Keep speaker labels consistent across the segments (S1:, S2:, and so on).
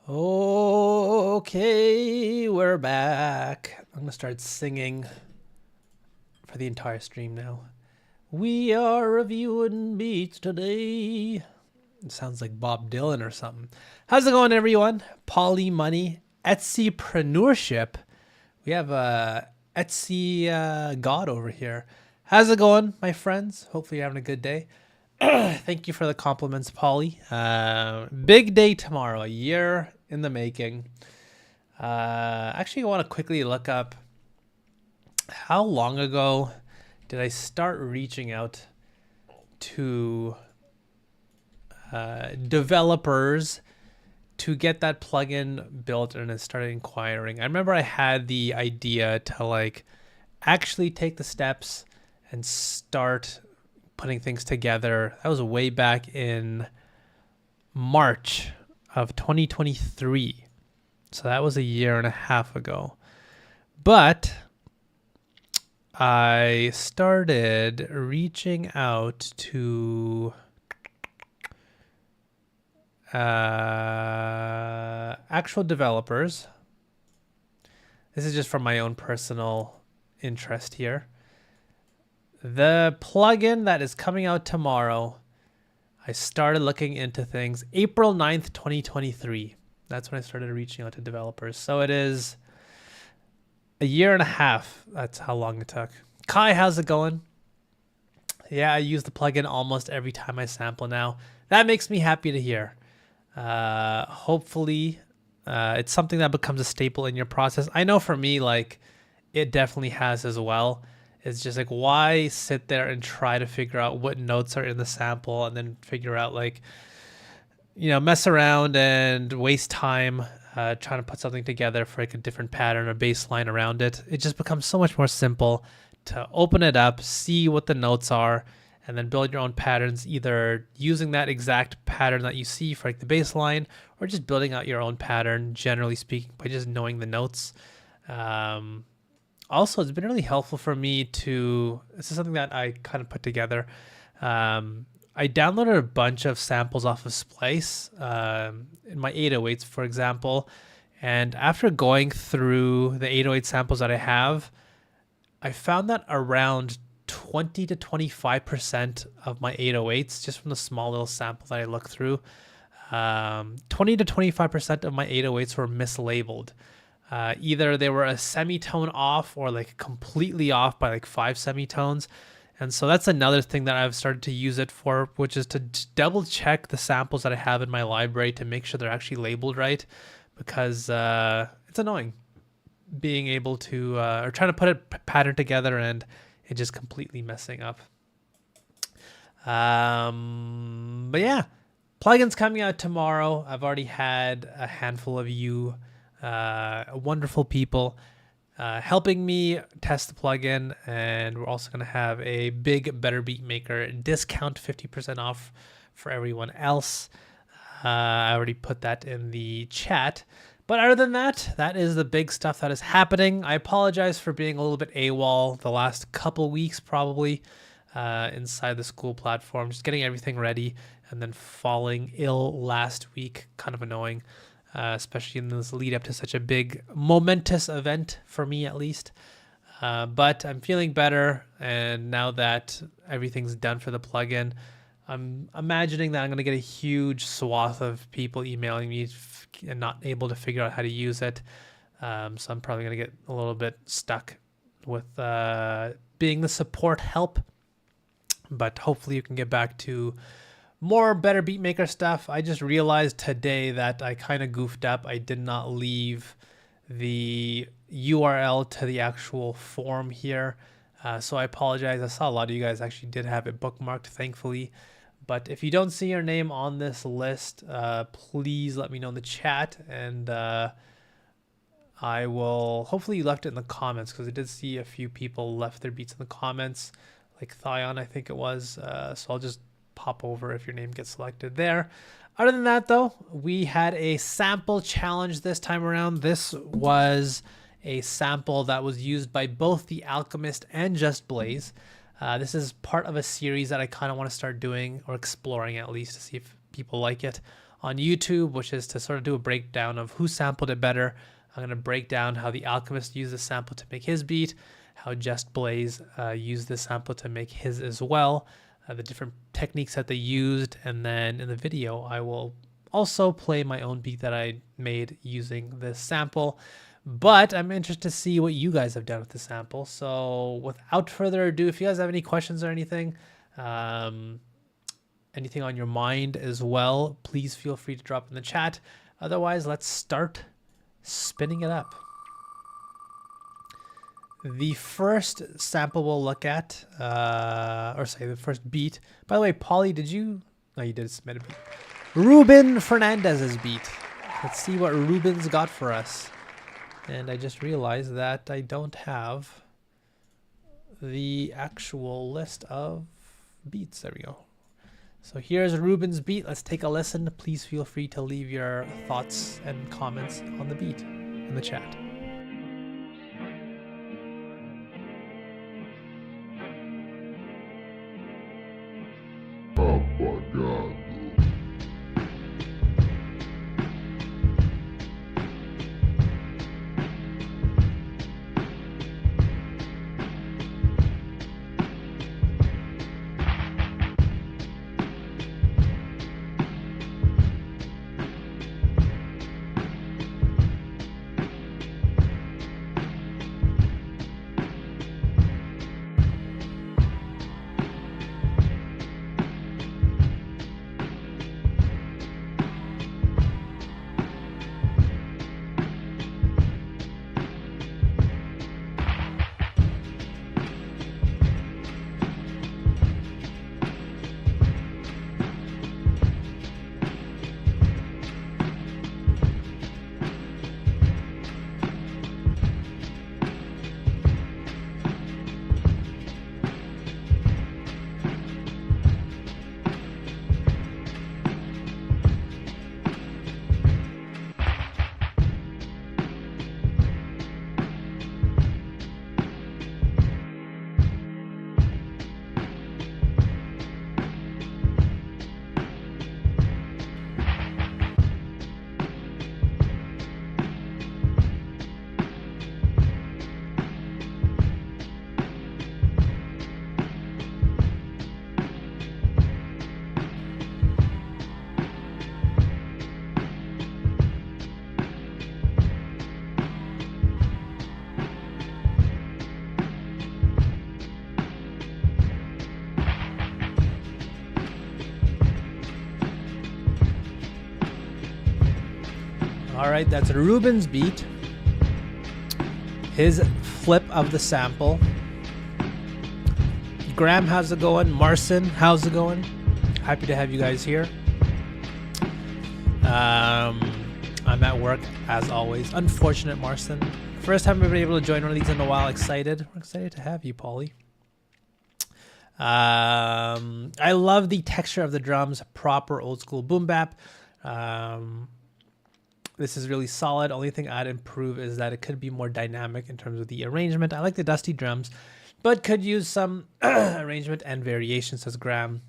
S1: Okay, we're back. I'm gonna start singing for the entire stream now. We are reviewing beats today. It sounds like Bob Dylan or something. How's it going, everyone? Poly Money, Etsypreneurship. We have a Etsy god over here. How's it going, my friends? Hopefully you're having a good day. Thank you for the compliments, Polly. Big day tomorrow, a year in the making. Actually, I want to quickly look up how long ago did I start reaching out to developers to get that plugin built, and I started inquiring. I remember I had the idea to like actually take the steps and start putting things together. That was way back in March of 2023. So that was a year and a half ago. But I started reaching out to actual developers. This is just from my own personal interest here. The plugin that is coming out tomorrow, I started looking into things April 9th, 2023. That's when I started reaching out to developers. So it is a year and a half. That's how long it took. Kai, how's it going? Yeah, I use the plugin almost every time I sample now. That makes me happy to hear. Hopefully, it's something that becomes a staple in your process. I know for me, like, it definitely has as well. It's just like, why sit there and try to figure out what notes are in the sample and then figure out, like, you know, mess around and waste time trying to put something together for like a different pattern or baseline around it. It just becomes so much more simple to open it up, see what the notes are, and then build your own patterns, either using that exact pattern that you see for like the baseline or just building out your own pattern, generally speaking, by just knowing the notes. Also, it's been really helpful for me to, this is something that I kind of put together. I downloaded a bunch of samples off of Splice in my 808s, for example. And after going through the 808 samples that I have, I found that around 20 to 25% of my 808s, just from the small little sample that I looked through, 20 to 25% of my 808s were mislabeled. Either they were a semitone off or like completely off by like 5 semitones. And so that's another thing that I've started to use it for, which is to double check the samples that I have in my library to make sure they're actually labeled right, because it's annoying being able to, or trying to put a pattern together and it just completely messing up. But yeah, plugins coming out tomorrow. I've already had a handful of you wonderful people helping me test the plugin, and we're also going to have a big Better Beatmaker discount, 50% off for everyone else. I already put that in the chat. But other than that, that is the big stuff that is happening. I apologize for being a little bit AWOL the last couple weeks, probably, inside the school platform, just getting everything ready and then falling ill last week. Kind of annoying. Especially in this lead up to such a big, momentous event, for me at least. But I'm feeling better, and now that everything's done for the plugin, I'm imagining that I'm going to get a huge swath of people emailing me and not able to figure out how to use it. So I'm probably going to get a little bit stuck with being the support help. But hopefully you can get back to more Better Beatmaker stuff. I just realized today that I kind of goofed up. I did not leave the URL to the actual form here. So I apologize. I saw a lot of you guys actually did have it bookmarked, thankfully. But if you don't see your name on this list, please let me know in the chat. And I will, hopefully you left it in the comments, because I did see a few people left their beats in the comments, like Thion, I think it was. So I'll just pop over if your name gets selected there. Other than that, though, we had a sample challenge this time around. This was a sample that was used by both The Alchemist and Just Blaze. This is part of a series that I kind of want to start doing, or exploring at least, to see if people like it, on YouTube, which is to sort of do a breakdown of who sampled it better. I'm going to break down how The Alchemist used the sample to make his beat, how Just Blaze used the sample to make his as well, the different techniques that they used, and then in the video I will also play my own beat that I made using this sample. But I'm interested to see what you guys have done with the sample. So without further ado, if you guys have any questions or anything on your mind as well, please feel free to drop in the chat. Otherwise, let's start spinning it up. The first sample we'll look at, the first beat. By the way, Polly, did you? No, you did submit a beat. Ruben Fernandez's beat. Let's see what Ruben's got for us. And I just realized that I don't have the actual list of beats. There we go. So here's Ruben's beat. Let's take a listen. Please feel free to leave your thoughts and comments on the beat in the chat. All right, that's Ruben's beat. His flip of the sample. Graham, how's it going? Marcin, how's it going? Happy to have you guys here. I'm at work as always. Unfortunate, Marcin. First time we've been able to join one of these in a while. Excited. We're excited to have you, Paulie. I love the texture of the drums. Proper old school boom bap. This is really solid. Only thing I'd improve is that it could be more dynamic in terms of the arrangement. I like the dusty drums, but could use some arrangement and variation, says Graham.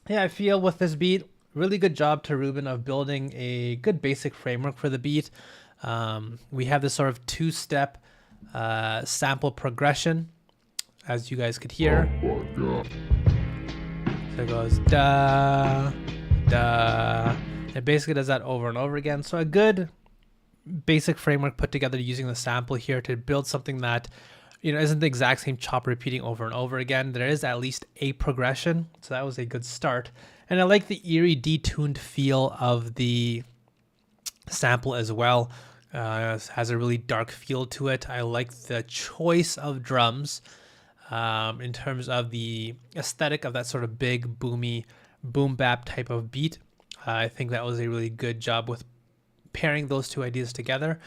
S1: Yeah, I feel with this beat, really good job to Ruben of building a good basic framework for the beat. We have this sort of two-step sample progression, as you guys could hear. So it goes da, da. It basically does that over and over again. So a good basic framework put together using the sample here to build something that, you know, isn't the exact same chop repeating over and over again. There is at least a progression. So that was a good start. And I like the eerie detuned feel of the sample as well. It has a really dark feel to it. I like the choice of drums in terms of the aesthetic of that sort of big, boomy, boom bap type of beat. I think that was a really good job with pairing those two ideas together.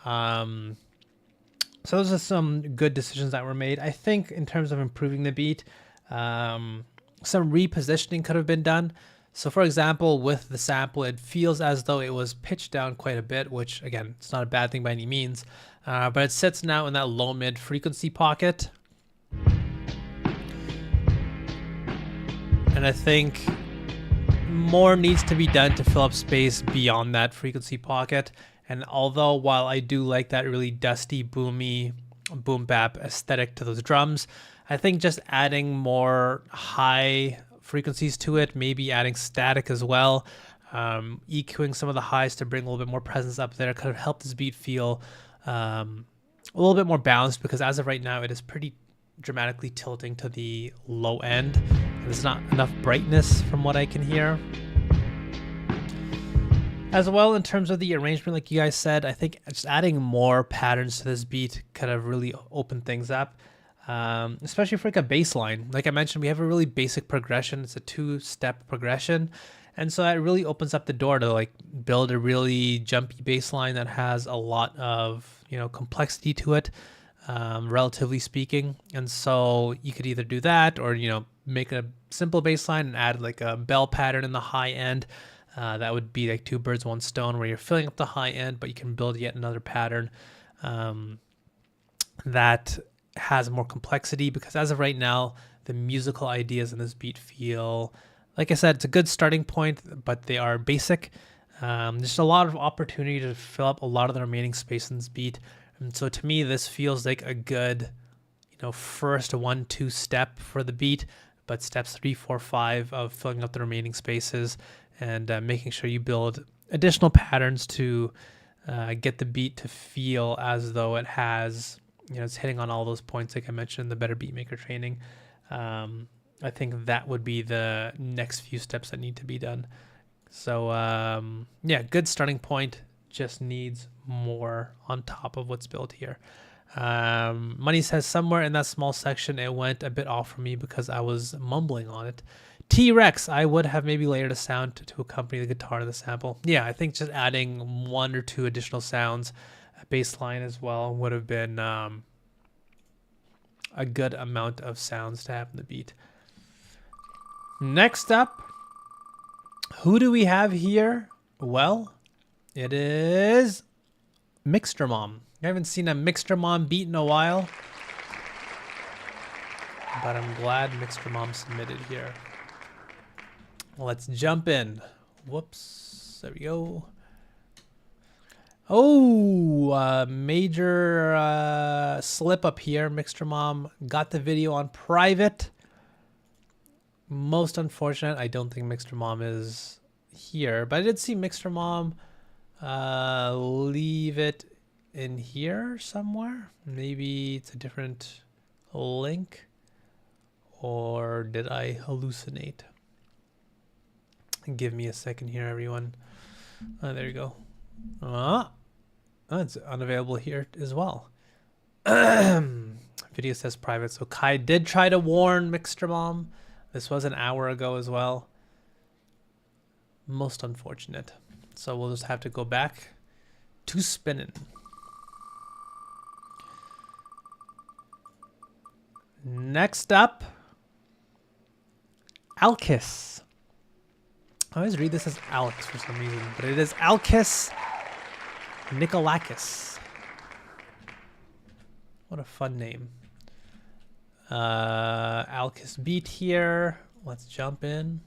S1: So those are some good decisions that were made. I think in terms of improving the beat, some repositioning could have been done. So for example, with the sample, it feels as though it was pitched down quite a bit, which again, it's not a bad thing by any means, but it sits now in that low mid frequency pocket. And I think more needs to be done to fill up space beyond that frequency pocket. And although while I do like that really dusty, boomy, boom bap aesthetic to those drums, I think just adding more high frequencies to it, maybe adding static as well, EQing some of the highs to bring a little bit more presence up there, could have helped this beat feel a little bit more balanced, because as of right now, it is pretty dramatically tilting to the low end. There's not enough brightness from what I can hear. As well, in terms of the arrangement, like you guys said, I think just adding more patterns to this beat could have really opened things up, especially for like a bass line. Like I mentioned, we have a really basic progression. It's a 2-step progression. And so that really opens up the door to like build a really jumpy bass line that has a lot of, you know, complexity to it, relatively speaking. And so you could either do that or, you know, make a simple bass line and add like a bell pattern in the high end. That would be like 2 birds, 1 stone, where you're filling up the high end, but you can build yet another pattern that has more complexity, because as of right now, the musical ideas in this beat feel, like I said, it's a good starting point, but they are basic. There's a lot of opportunity to fill up a lot of the remaining space in this beat. And so to me, this feels like a good, you know, first 1-2 step for the beat, but steps 3, 4, 5 of filling up the remaining spaces and making sure you build additional patterns to get the beat to feel as though it has, you know, it's hitting on all those points like I mentioned in the Better Beatmaker training. I think that would be the next few steps that need to be done. So yeah, good starting point, just needs more on top of what's built here. Money says somewhere in that small section it went a bit off for me because I was mumbling on it. T-Rex, I would have maybe layered a sound to accompany the guitar to the sample. Yeah, I think just adding 1 or 2 additional sounds, a bass line as well, would have been a good amount of sounds to have in the beat. Next up, who do we have here? Well, it is Mixter Mom. I haven't seen a Mixter Mom beat in a while, but I'm glad Mixter Mom submitted here. Let's jump in. Whoops, there we go. Oh, major slip up here. Mixter Mom got the video on private. Most unfortunate. I don't think Mixter Mom is here, but I did see Mixter Mom leave it in here somewhere. Maybe it's a different link, or did I hallucinate? Give me a second here, everyone. There you go. It's unavailable here as well. Video says private. So Kai did try to warn Mixter Mom. This was an hour ago as well. Most unfortunate. So we'll just have to go back to spinning. Next up, Alkis. I always read this as Alex for some reason, but it is Alkis Nikolakis. What a fun name. Alkis beat here. Let's jump in.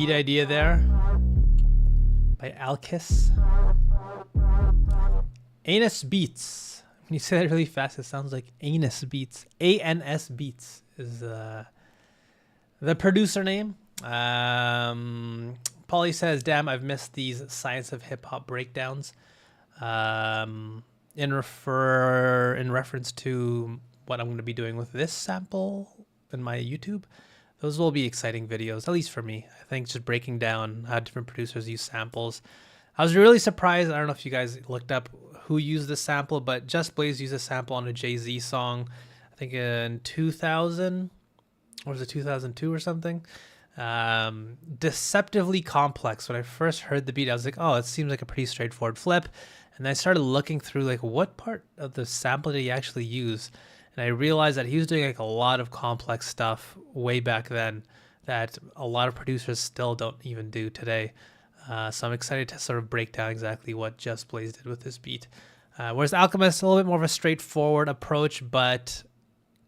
S1: beat idea there by Alkis. Anus Beats. When you say that really fast, it sounds like Anus Beats. ANS Beats is the producer name. Polly says, damn, I've missed these Science of Hip Hop breakdowns. In reference to what I'm going to be doing with this sample in my YouTube. Those will be exciting videos, at least for me. I think just breaking down how different producers use samples. I was really surprised. I don't know if you guys looked up who used this sample, but Just Blaze used a sample on a Jay-Z song, I think in 2000, or was it 2002 or something? Deceptively complex. When I first heard the beat, I was like, oh, it seems like a pretty straightforward flip. And I started looking through like what part of the sample did he actually use? And I realized that he was doing like a lot of complex stuff way back then that a lot of producers still don't even do today. So I'm excited to sort of break down exactly what Just Blaze did with this beat. Whereas Alchemist, a little bit more of a straightforward approach, but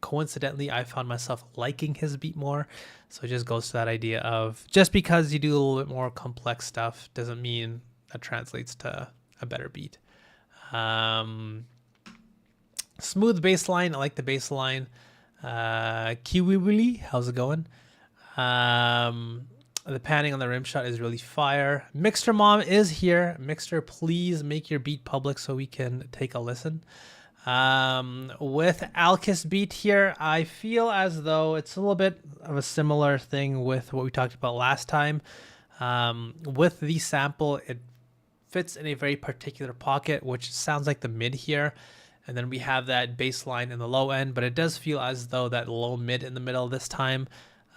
S1: coincidentally, I found myself liking his beat more. So it just goes to that idea of just because you do a little bit more complex stuff doesn't mean that translates to a better beat. Smooth bass line. I like the bass line. Kiwi Willy, how's it going? The panning on the rim shot is really fire. Mixter Mom is here. Mixter, please make your beat public so we can take a listen. With Alkis beat here, I feel as though it's a little bit of a similar thing with what we talked about last time. With the sample, it fits in a very particular pocket, which sounds like the mid here. And then we have that bass line in the low end, but it does feel as though that low mid in the middle this time,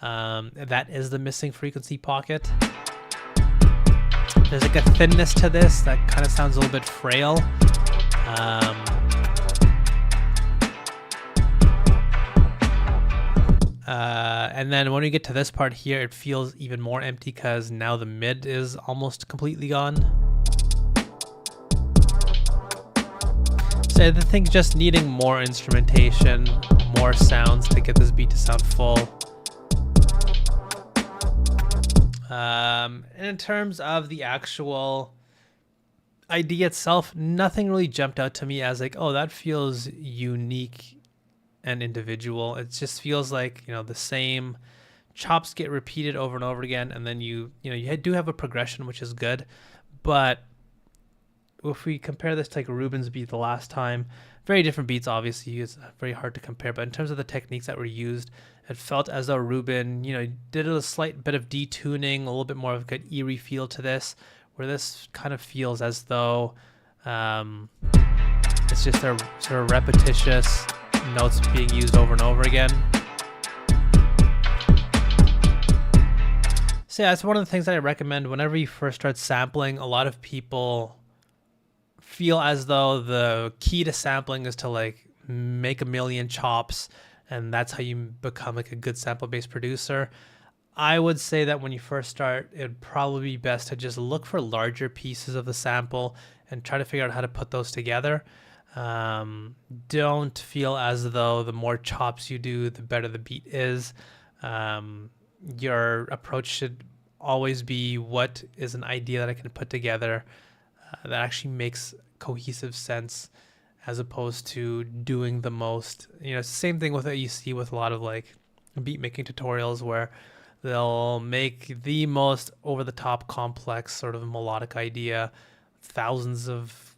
S1: that is the missing frequency pocket. There's like a thinness to this that kind of sounds a little bit frail. And then when we get to this part here, it feels even more empty because now the mid is almost completely gone. So I think just needing more instrumentation, more sounds to get this beat to sound full. And in terms of the actual idea itself, nothing really jumped out to me as like, oh, that feels unique and individual. It just feels like, you know, the same chops get repeated over and over again, and then you do have a progression, which is good. But if we compare this to like Ruben's beat the last time, very different beats, obviously. It's very hard to compare, but in terms of the techniques that were used, it felt as though Ruben, did a slight bit of detuning, a little bit more of a good eerie feel to this, where this kind of feels as though it's just a sort of repetitious notes being used over and over again. So yeah, that's one of the things that I recommend whenever you first start sampling. A lot of people feel as though the key to sampling is to like make a million chops, and that's how you become like a good sample-based producer. I would say that when you first start, it'd probably be best to just look for larger pieces of the sample and try to figure out how to put those together. Don't feel as though the more chops you do, the better the beat is. Your approach should always be, what is an idea that I can put together that actually makes cohesive sense, as opposed to doing the most. It's the same thing with what you see with a lot of like beat making tutorials, where they'll make the most over-the-top complex sort of melodic idea, thousands of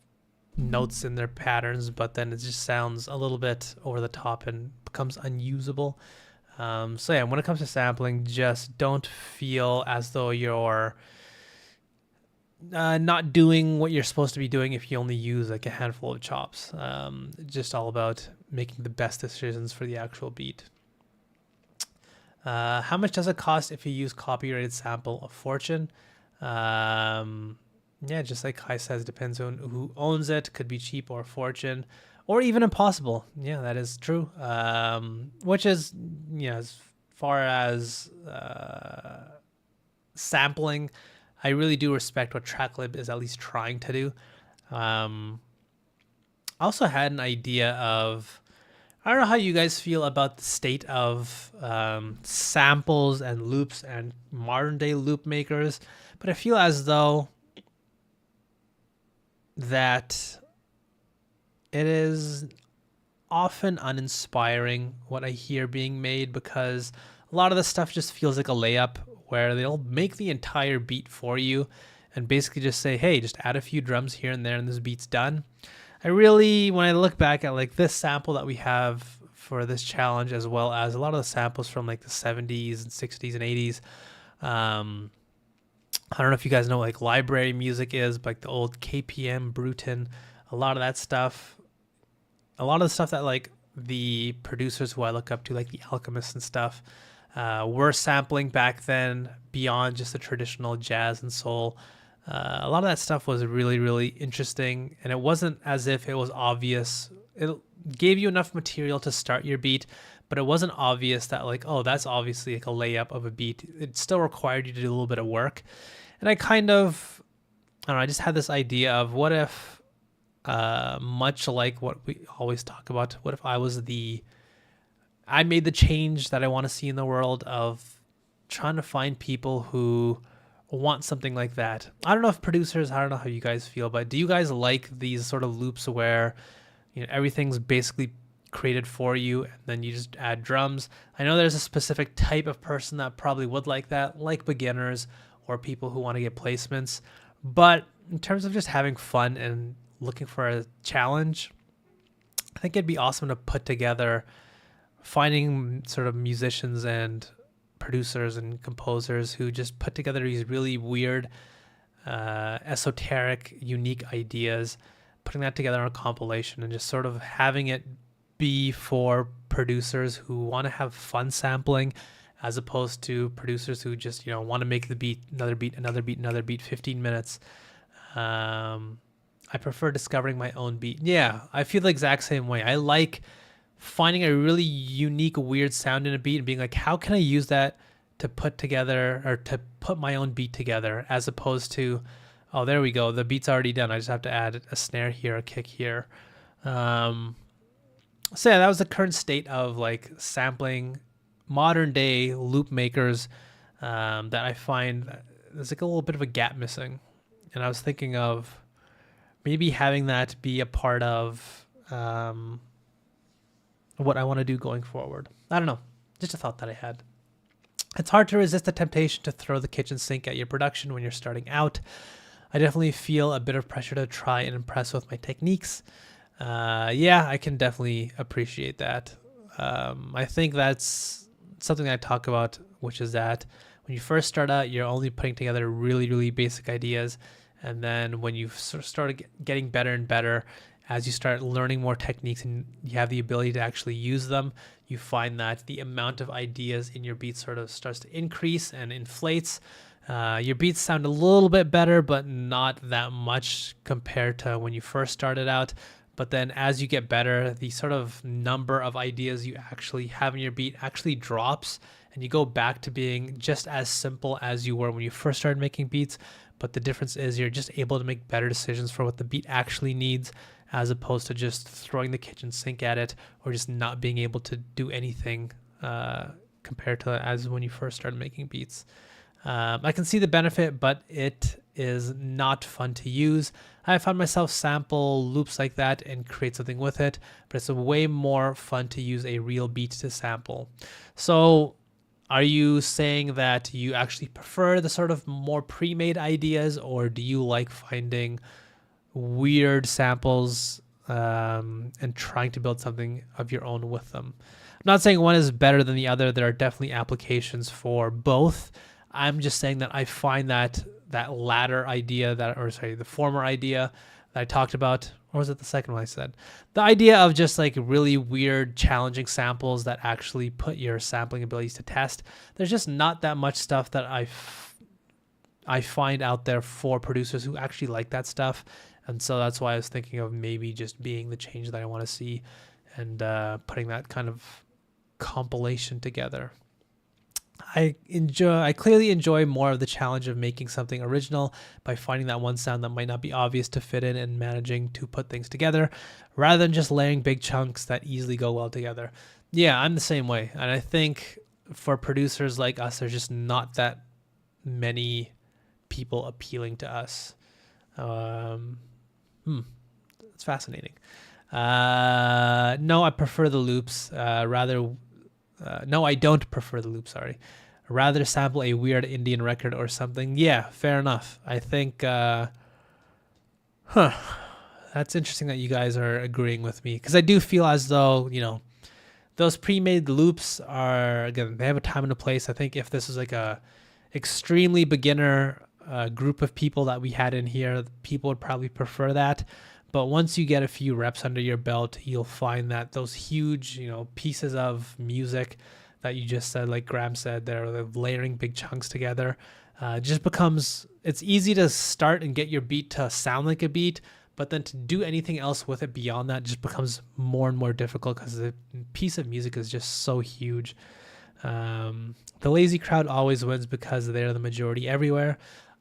S1: notes in their patterns, but then it just sounds a little bit over the top and becomes unusable. So yeah, when it comes to sampling, just don't feel as though you're not doing what you're supposed to be doing if you only use like a handful of chops. Just all about making the best decisions for the actual beat. How much does it cost if you use copyrighted sample? A fortune. Yeah, just like Kai says, depends on who owns it. Could be cheap or a fortune, or even impossible. Yeah, that is true. Which is, as far as sampling, I really do respect what TrackLib is at least trying to do. I also had an idea of I don't know how you guys feel about the state of samples and loops and modern day loop makers, but I feel as though that it is often uninspiring what I hear being made, because a lot of the stuff just feels like a layup where they'll make the entire beat for you and basically just say, hey, just add a few drums here and there and this beat's done. I really, when I look back at like this sample that we have for this challenge, as well as a lot of the samples from like the 70s and 60s and 80s, I don't know if you guys know what like library music is, but like the old KPM, Bruton, a lot of that stuff, a lot of the stuff that like the producers who I look up to, like the Alchemists and stuff, were sampling back then beyond just the traditional jazz and soul. A lot of that stuff was really, really interesting, and it wasn't as if it was obvious. It gave you enough material to start your beat, but it wasn't obvious that like, oh, that's obviously like a layup of a beat. It still required you to do a little bit of work. And I kind of, I don't know, I just had this idea of what if, much like what we always talk about, what if I made the change that I want to see in the world of trying to find people who want something like that. I don't know if producers, I don't know how you guys feel, but do you guys like these sort of loops where, you know, everything's basically created for you and then you just add drums? I know there's a specific type of person that probably would like that, like beginners or people who want to get placements. But in terms of just having fun and looking for a challenge, I think it'd be awesome to put together, finding sort of musicians and producers and composers who just put together these really weird, esoteric, unique ideas, putting that together on a compilation and just sort of having it be for producers who want to have fun sampling, as opposed to producers who just, you know, want to make the beat, another beat, another beat, another beat, 15 minutes. I prefer discovering my own beat. Yeah, I feel the exact same way. I like finding a really unique, weird sound in a beat and being like, how can I use that to put together or to put my own beat together, as opposed to, oh, there we go, the beat's already done, I just have to add a snare here, a kick here. So yeah, that was the current state of like sampling, modern day loop makers, that I find there's like a little bit of a gap missing. And I was thinking of maybe having that be a part of what I want to do going forward. I don't know. Just a thought that I had. It's hard to resist the temptation to throw the kitchen sink at your production when you're starting out. I definitely feel a bit of pressure to try and impress with my techniques. Yeah, I can definitely appreciate that. I think that's something I talk about, which is that when you first start out, you're only putting together really, really basic ideas. And then when you sort of start getting better and better, as you start learning more techniques and you have the ability to actually use them, you find that the amount of ideas in your beats sort of starts to increase and inflates. Your beats sound a little bit better, but not that much compared to when you first started out. But then as you get better, the sort of number of ideas you actually have in your beat actually drops, and you go back to being just as simple as you were when you first started making beats. But the difference is you're just able to make better decisions for what the beat actually needs, as opposed to just throwing the kitchen sink at it or just not being able to do anything compared to as when you first started making beats. I can see the benefit, but it is not fun to use. I found myself sample loops like that and create something with it, but it's a way more fun to use a real beat to sample. So are you saying that you actually prefer the sort of more pre-made ideas, or do you like finding weird samples and trying to build something of your own with them? I'm not saying one is better than the other. There are definitely applications for both. I'm just saying that I find that latter idea, the former idea that I talked about, or was it the second one I said? The idea of just like really weird, challenging samples that actually put your sampling abilities to test. There's just not that much stuff that I find out there for producers who actually like that stuff. And so that's why I was thinking of maybe just being the change that I want to see and putting that kind of compilation together. I clearly enjoy more of the challenge of making something original by finding that one sound that might not be obvious to fit in and managing to put things together rather than just layering big chunks that easily go well together. Yeah, I'm the same way. And I think for producers like us, there's just not that many people appealing to us. It's fascinating. No, I prefer the loops. No, I don't prefer the loop. Sorry, rather sample a weird Indian record or something. Yeah, fair enough. I think, that's interesting that you guys are agreeing with me, because I do feel as though, those pre-made loops are, again, they have a time and a place. I think if this is like a extremely beginner group of people that we had in here, people would probably prefer that. But once you get a few reps under your belt, you'll find that those huge, pieces of music that you just said, like Graham said, they're layering big chunks together, just becomes, it's easy to start and get your beat to sound like a beat, but then to do anything else with it beyond that just becomes more and more difficult because the piece of music is just so huge. The lazy crowd always wins because they're the majority everywhere.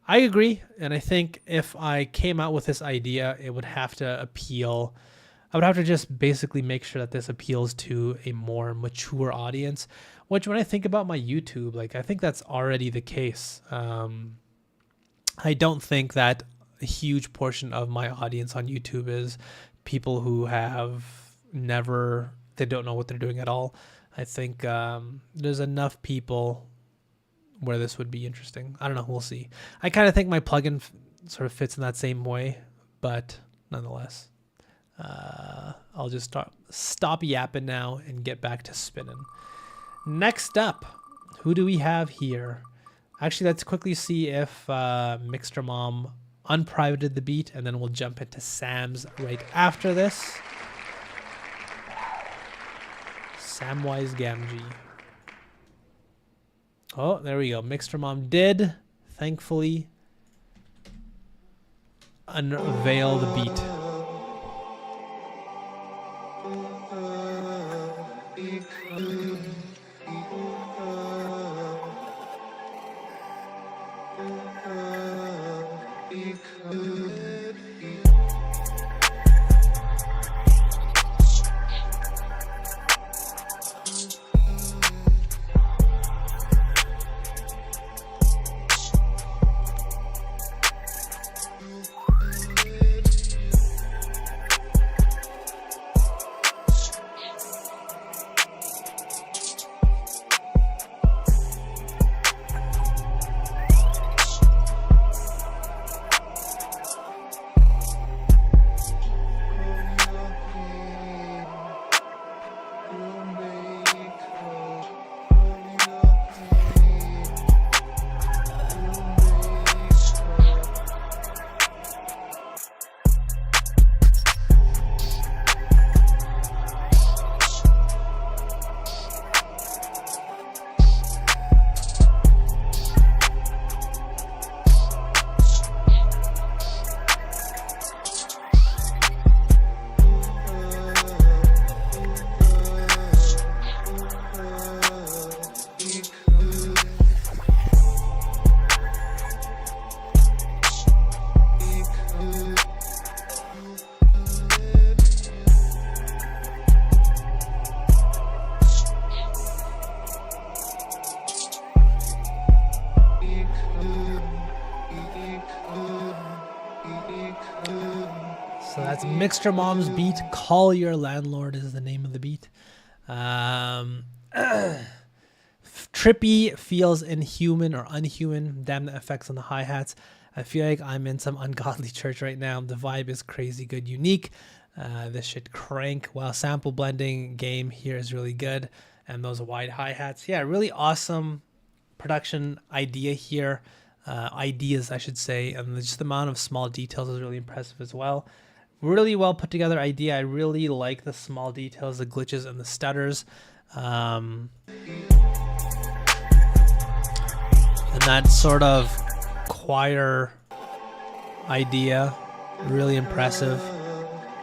S1: I agree, and I think if I came out with this idea, it would have to appeal. I would have to just basically make sure that this appeals to a more mature audience, which when I think about my YouTube, like, I think that's already the case. I don't think that a huge portion of my audience on YouTube is people who have they don't know what they're doing at all. I think there's enough people where this would be interesting. I don't know. We'll see. I kind of think my plugin sort of fits in that same way, but nonetheless, I'll just stop yapping now and get back to spinning. Next up, who do we have here? Actually, let's quickly see if Mixter Mom unprivated the beat, and then we'll jump into Sam's right after this. Samwise Gamgee. Oh, there we go. Mixter Mom did, thankfully, unveil the beat. So that's Mixter Mom's beat. Call Your Landlord is the name of the beat. Trippy feels inhuman or unhuman. Damn the effects on the hi-hats. I feel like I'm in some ungodly church right now. The vibe is crazy good, unique. This should crank. While sample blending game here is really good. And those wide hi-hats. Yeah, really awesome production idea here. Ideas, I should say. And just the amount of small details is really impressive as well. Really well put together idea. I really like the small details, the glitches and the stutters. And that sort of choir idea, really impressive.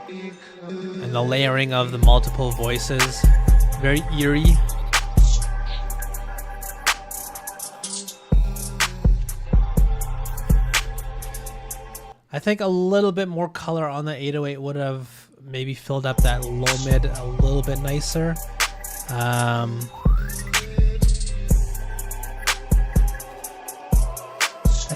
S1: And the layering of the multiple voices, very eerie. I think a little bit more color on the 808 would have maybe filled up that low mid a little bit nicer. I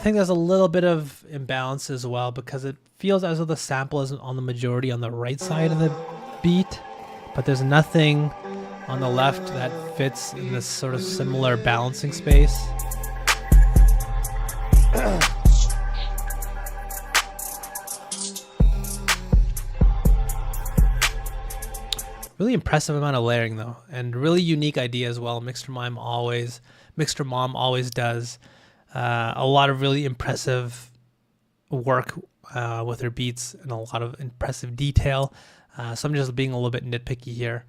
S1: think there's a little bit of imbalance as well because it feels as though the sample is on the majority on the right side of the beat, but there's nothing on the left that fits in this sort of similar balancing space. Really impressive amount of layering though, and really unique idea as well. Mixer Mom always does a lot of really impressive work with her beats and a lot of impressive detail. So I'm just being a little bit nitpicky here.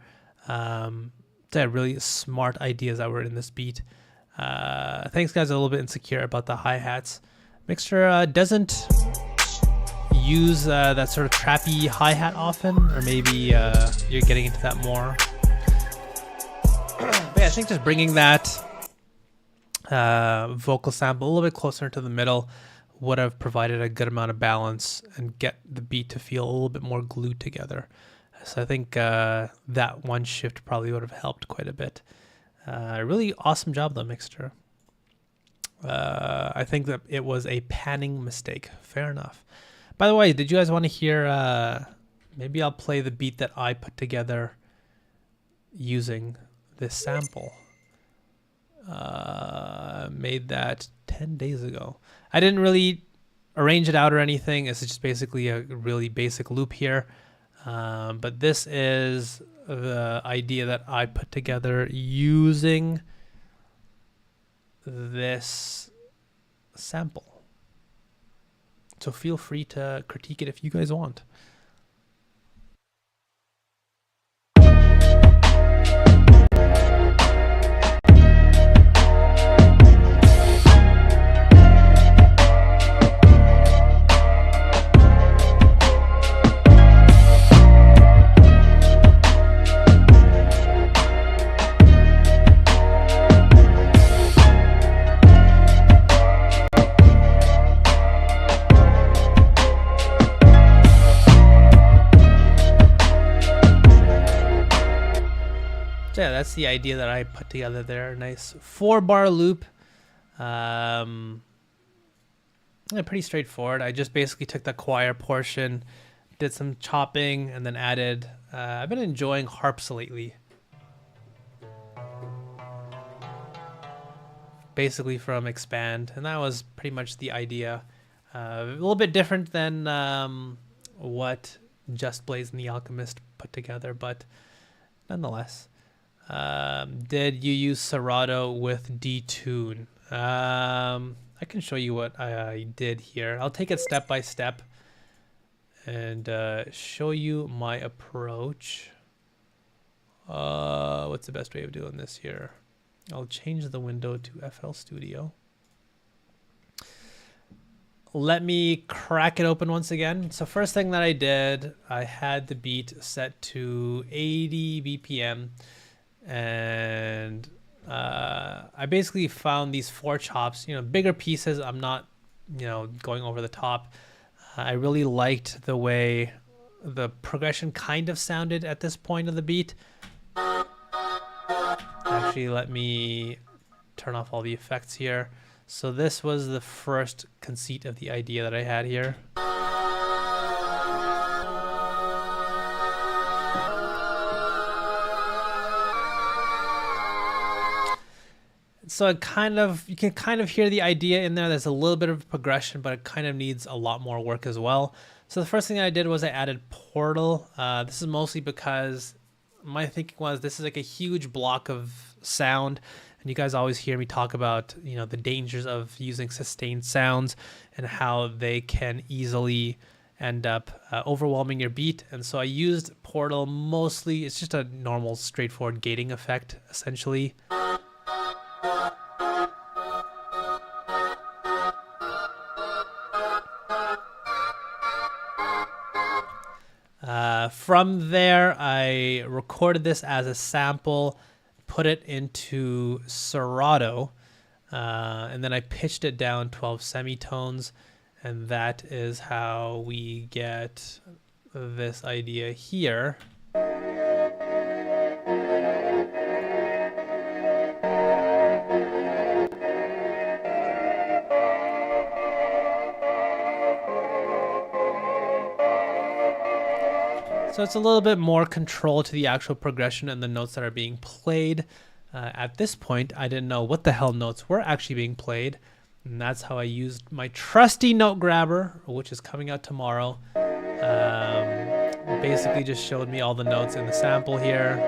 S1: They're really smart ideas that were in this beat. Thanks guys, a little bit insecure about the hi-hats. Mixer doesn't use that sort of trappy hi-hat often, or maybe you're getting into that more. But yeah, I think just bringing that vocal sample a little bit closer to the middle would have provided a good amount of balance and get the beat to feel a little bit more glued together. So I think that one shift probably would have helped quite a bit. Really awesome job though, Mixer. I think that it was a panning mistake. Fair enough. By the way, did you guys want to hear, maybe I'll play the beat that I put together using this sample. Made that 10 days ago. I didn't really arrange it out or anything. It's just basically a really basic loop here. But this is the idea that I put together using this sample. So feel free to critique it if you guys want. So yeah, that's the idea that I put together there. Nice 4-bar loop. Yeah, pretty straightforward. I just basically took the choir portion, did some chopping, and then added. I've been enjoying harps lately. Basically from Expand, and that was pretty much the idea. A little bit different than what Just Blaze and the Alchemist put together, but nonetheless. Did you use Serato with detune? I can show you what I did here. I'll take it step by step and show you my approach. What's the best way of doing this here? I'll change the window to FL Studio. Let me crack it open once again. So first thing that I did, I had the beat set to 80 BPM. And I basically found these 4 chops, bigger pieces. I'm not, going over the top. I really liked the way the progression kind of sounded at this point of the beat. Actually, let me turn off all the effects here. So this was the first conceit of the idea that I had here. So you can kind of hear the idea in there. There's a little bit of progression, but it kind of needs a lot more work as well. So the first thing I did was I added Portal. This is mostly because my thinking was this is like a huge block of sound, and you guys always hear me talk about the dangers of using sustained sounds and how they can easily end up overwhelming your beat. And so I used Portal mostly. It's just a normal straightforward gating effect essentially. From there, I recorded this as a sample, put it into Serato, and then I pitched it down 12 semitones, And that is how we get this idea here. So it's a little bit more control to the actual progression and the notes that are being played. At this point, I didn't know what the hell notes were actually being played. And that's how I used my trusty note grabber, which is coming out tomorrow. Basically just showed me all the notes in the sample here.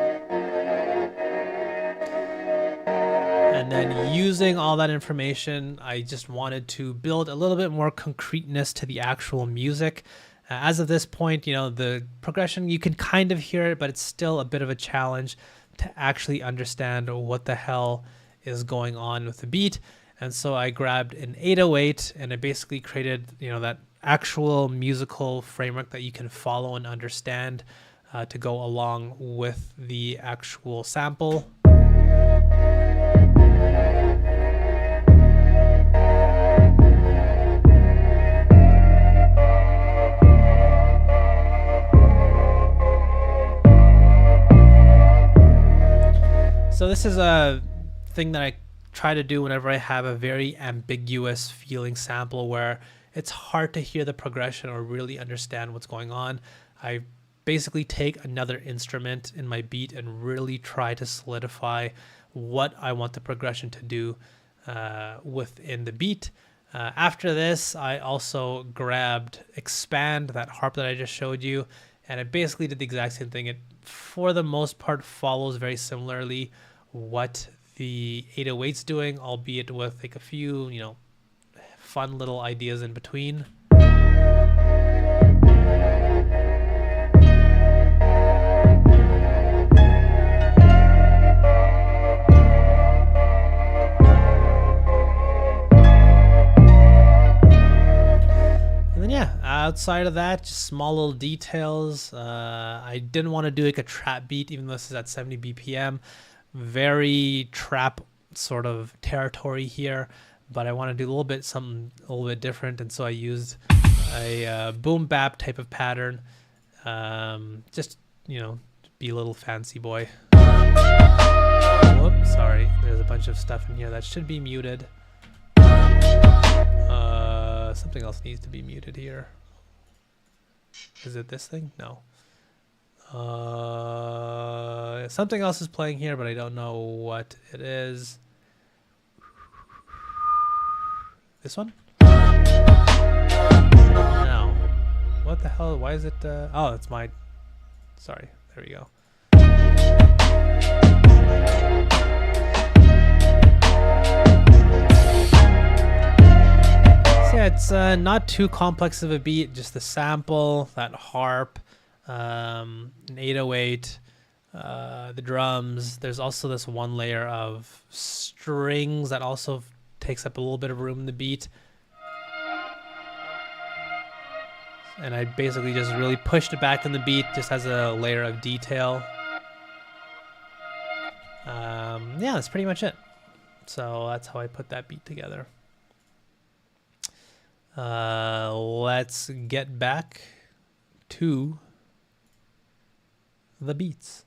S1: And then using all that information, I just wanted to build a little bit more concreteness to the actual music. As of this point, you know, the progression, you can kind of hear it, but it's still a bit of a challenge to actually understand what the hell is going on with the beat. And so I grabbed an 808 and I basically created, you know, that actual musical framework that you can follow and understand to go along with the actual sample. So this is a thing that I try to do whenever I have a very ambiguous feeling sample where it's hard to hear the progression or really understand what's going on. I basically take another instrument in my beat and really try to solidify what I want the progression to do within the beat. After this, I also grabbed Expand, that harp that I just showed you, and I basically did the exact same thing. It, for the most part, follows very similarly what the 808's doing, albeit with like a few, you know, fun little ideas in between. Outside of that, just small little details. I didn't want to do like a trap beat, even though this is at 70 BPM. Very trap sort of territory here, but I want to do a little bit something a little bit different, and so I used a boom bap type of pattern. Just, you know, be a little fancy boy. Whoops, sorry. There's a bunch of stuff in here that should be muted. Something else needs to be muted here. Is it this thing? No. Something else is playing here, but I don't know what it is. This one? No. What the hell? Why is it? Oh, it's my. Sorry. There we go. Yeah, it's not too complex of a beat, just the sample, that harp, an 808, the drums. There's also this one layer of strings that also takes up a little bit of room in the beat. And I basically just really pushed it back in the beat, just as a layer of detail. Yeah, that's pretty much it. So that's how I put that beat together. Let's get back to the beats.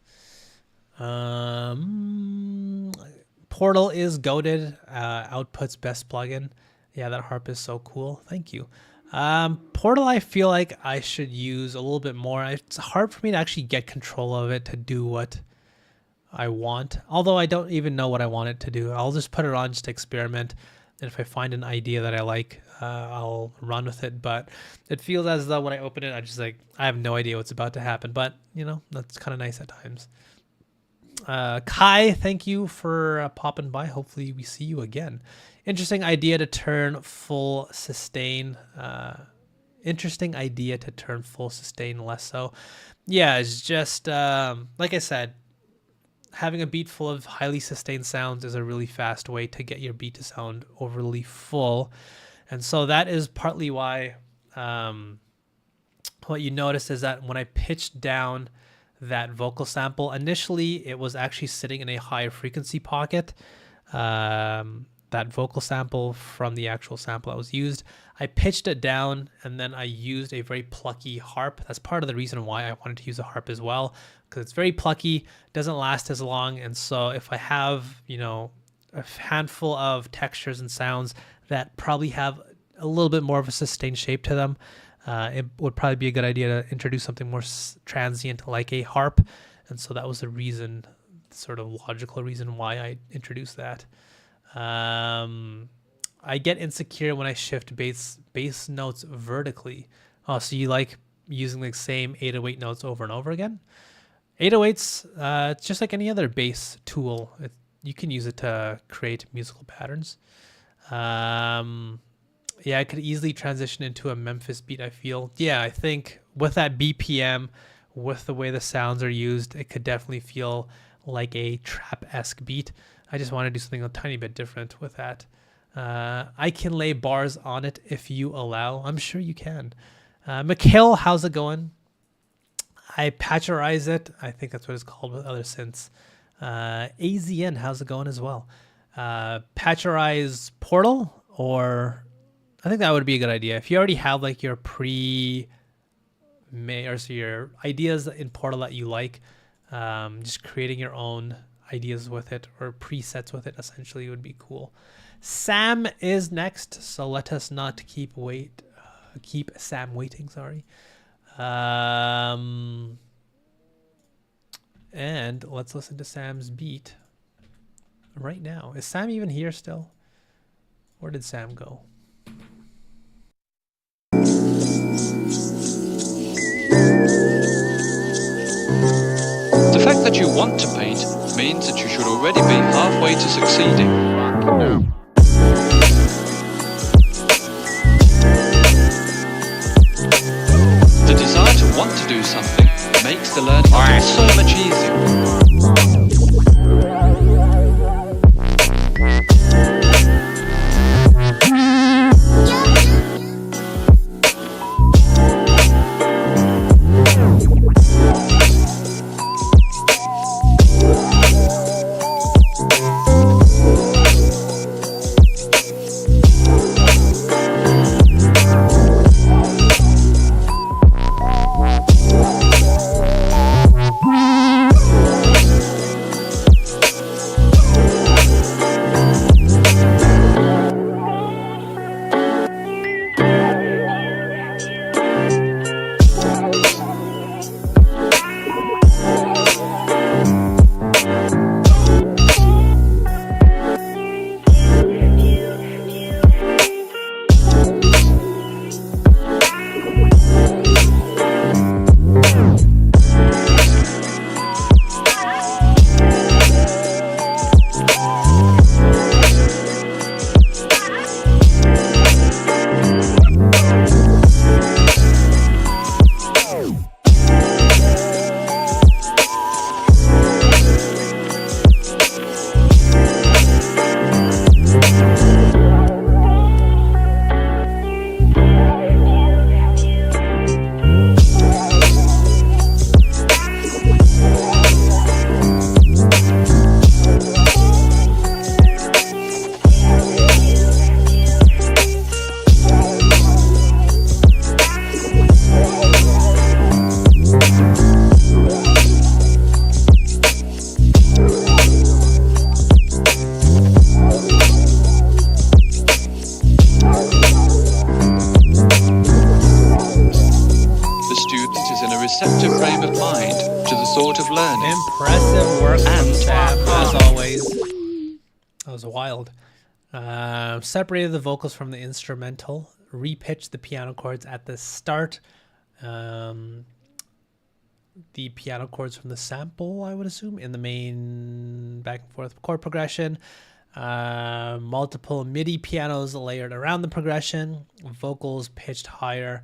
S1: Portal is goated. Output's best plugin. Yeah, that harp is so cool. Thank you. Portal, I feel like I should use a little bit more. It's hard for me to actually get control of it to do what I want. Although I don't even know what I want it to do. I'll just put it on just to experiment. And if I find an idea that I like, I'll run with it. But it feels as though when I open it, I have no idea what's about to happen. But, you know, that's kind of nice at times. Kai, thank you for popping by. Hopefully we see you again. Interesting idea to turn full sustain. Interesting idea to turn full sustain less so. Yeah, it's just, like I said, having a beat full of highly sustained sounds is a really fast way to get your beat to sound overly full. And so that is partly why what you notice is that when I pitched down that vocal sample, initially it was actually sitting in a higher frequency pocket. that vocal sample from the actual sample that was used. I pitched it down, and then I used a very plucky harp. That's part of the reason why I wanted to use a harp as well, because it's very plucky, doesn't last as long. And so if I have, you know, a handful of textures and sounds that probably have a little bit more of a sustained shape to them, it would probably be a good idea to introduce something more transient like a harp. And so that was the reason, sort of logical reason why I introduced that. I get insecure when I shift bass notes vertically. Oh, so you like using the same 808 notes over and over again? 808s, it's just like any other bass tool. You can use it to create musical patterns. Yeah, I could easily transition into a Memphis beat, I feel. Yeah, I think with that BPM, with the way the sounds are used, it could definitely feel like a trap-esque beat. I just want to do something a tiny bit different with that. I can lay bars on it if you allow. I'm sure you can. Mikhail, how's it going? I patcherize it. I think that's what it's called with other synths. AZN, how's it going as well? Patcherize Portal, or I think that would be a good idea. If you already have like your or so your ideas in Portal that you like, just creating your own ideas with it or presets with it essentially would be cool. Sam is next, so let us not keep Sam waiting, sorry. And let's listen to Sam's beat right now. Is Sam even here still? Where did Sam go?
S2: The fact that you want to paint means that you should already be halfway to succeeding. The desire to want to do something makes the learning so much easier. receptive frame of mind to the thought of learning.
S1: Impressive work from Sam, as always. That was wild. Separated the vocals from the instrumental, repitched the piano chords at the start. The piano chords from the sample, I would assume, in the main back and forth chord progression. Multiple MIDI pianos layered around the progression, vocals pitched higher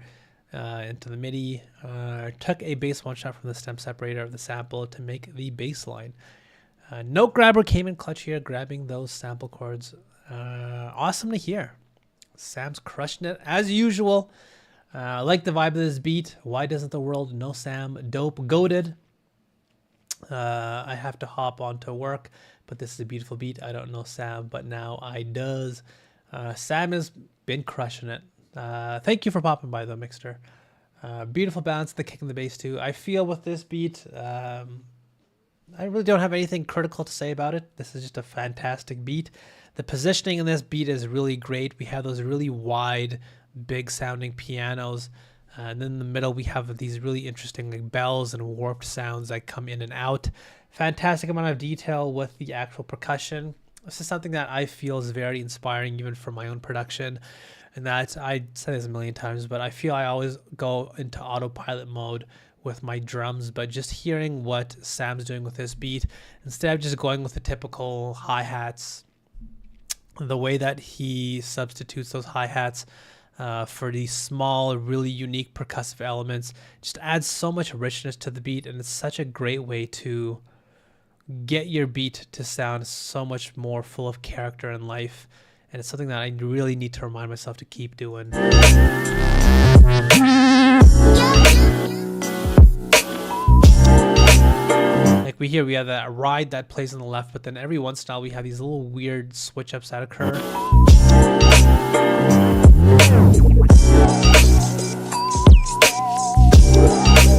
S1: into the MIDI. Took a bass one shot from the stem separator of the sample to make the bass line. Note grabber came in clutch here, grabbing those sample chords. Awesome to hear. Sam's crushing it as usual. I like the vibe of this beat. Why doesn't the world know Sam? Dope, goated. I have to hop on to work. but this is a beautiful beat. I don't know Sam, but now I does. Sam has been crushing it. Thank you for popping by though, Mixter. Beautiful balance, the kick and the bass too. I feel with this beat, I really don't have anything critical to say about it. This is just a fantastic beat. The positioning in this beat is really great. We have those really wide, big sounding pianos. And then in the middle, we have these really interesting like bells and warped sounds that come in and out. Fantastic amount of detail with the actual percussion. This is something that I feel is very inspiring even for my own production. And that, I said this a million times, but I feel I always go into autopilot mode with my drums. But just hearing what Sam's doing with this beat, instead of just going with the typical hi-hats, the way that he substitutes those hi-hats for these small, really unique percussive elements just adds so much richness to the beat, and it's such a great way to get your beat to sound so much more full of character and life. And it's something that I really need to remind myself to keep doing. Like we have that ride that plays on the left, but then every once in a while we have these little weird switch ups that occur.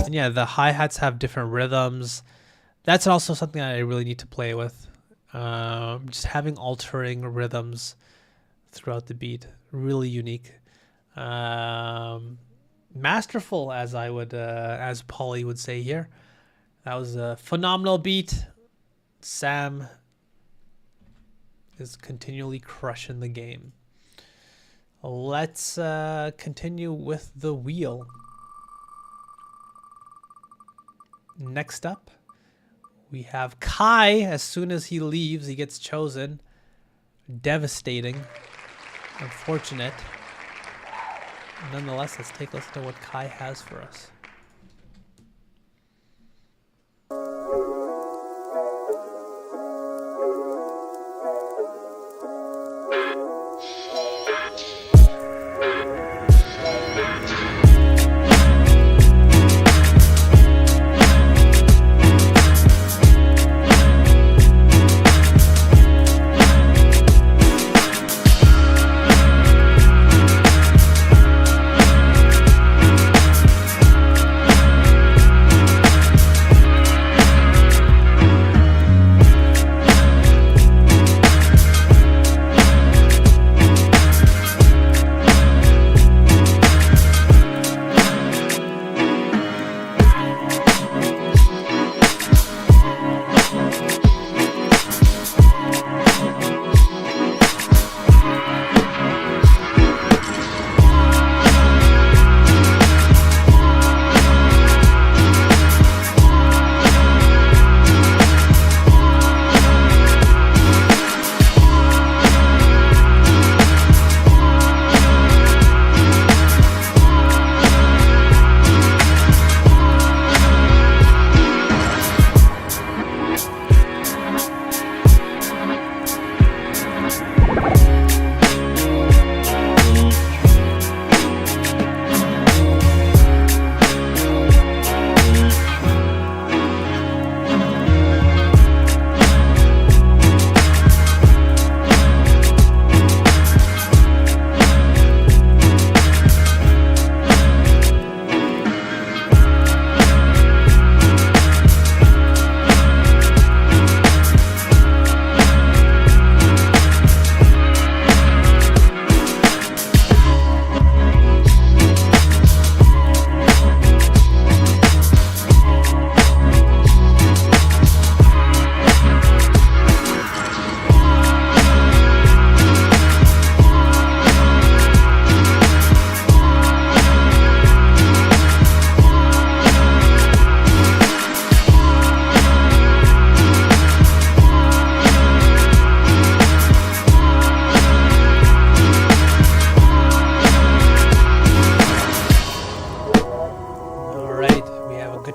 S1: And yeah, the hi-hats have different rhythms. That's also something that I really need to play with. Just having altering rhythms throughout the beat, really unique. Masterful, as I would, as Polly would say here. That was a phenomenal beat. Sam is continually crushing the game. Let's continue with the wheel. Next up, we have Kai. As soon as he leaves, he gets chosen. Devastating. Unfortunate. Nonetheless, let's take a listen to what Kai has for us.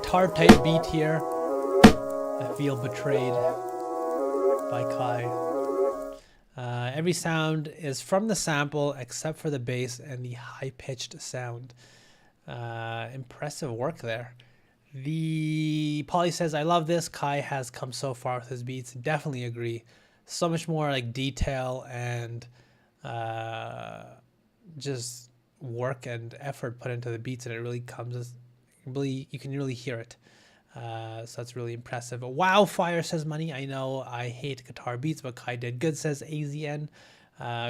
S1: guitar type beat here. I feel betrayed by Kai. Every sound is from the sample except for the bass and the high-pitched sound. Impressive work there. The Polly says, I love this. Kai has come so far with his beats. Definitely agree. So much more like detail and just work and effort put into the beats, and it really comes as really, you can really hear it. So that's really impressive. Wow, Fire says Money. I know I hate guitar beats, but Kai did good, says AZN.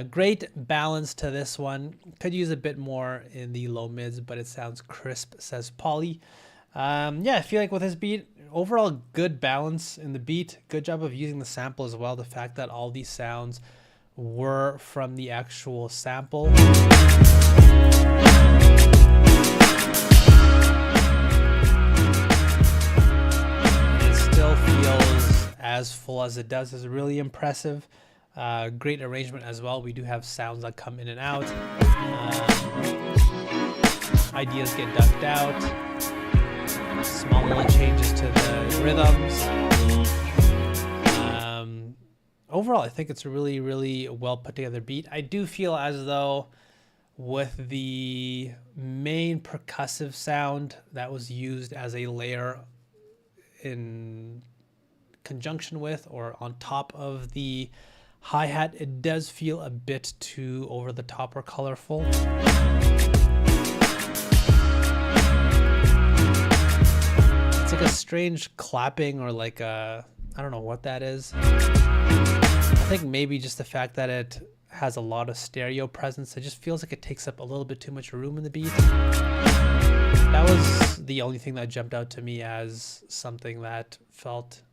S1: Great balance to this one. Could use a bit more in the low mids, but it sounds crisp, says Polly. Yeah, I feel like with his beat, overall good balance in the beat. Good job of using the sample as well. The fact that all these sounds were from the actual sample. Still feels as full as it does. Is really impressive. Great arrangement as well. We do have sounds that come in and out. Ideas get ducked out. Small little changes to the rhythms. Overall, I think it's a really, really well put together beat. I do feel as though with the main percussive sound that was used as a layer in conjunction with or on top of the hi-hat, it does feel a bit too over the top or colorful. It's like a strange clapping or like a, I don't know what that is. I think maybe just the fact that it has a lot of stereo presence, it just feels like it takes up a little bit too much room in the beat. That was the only thing that jumped out to me as something that felt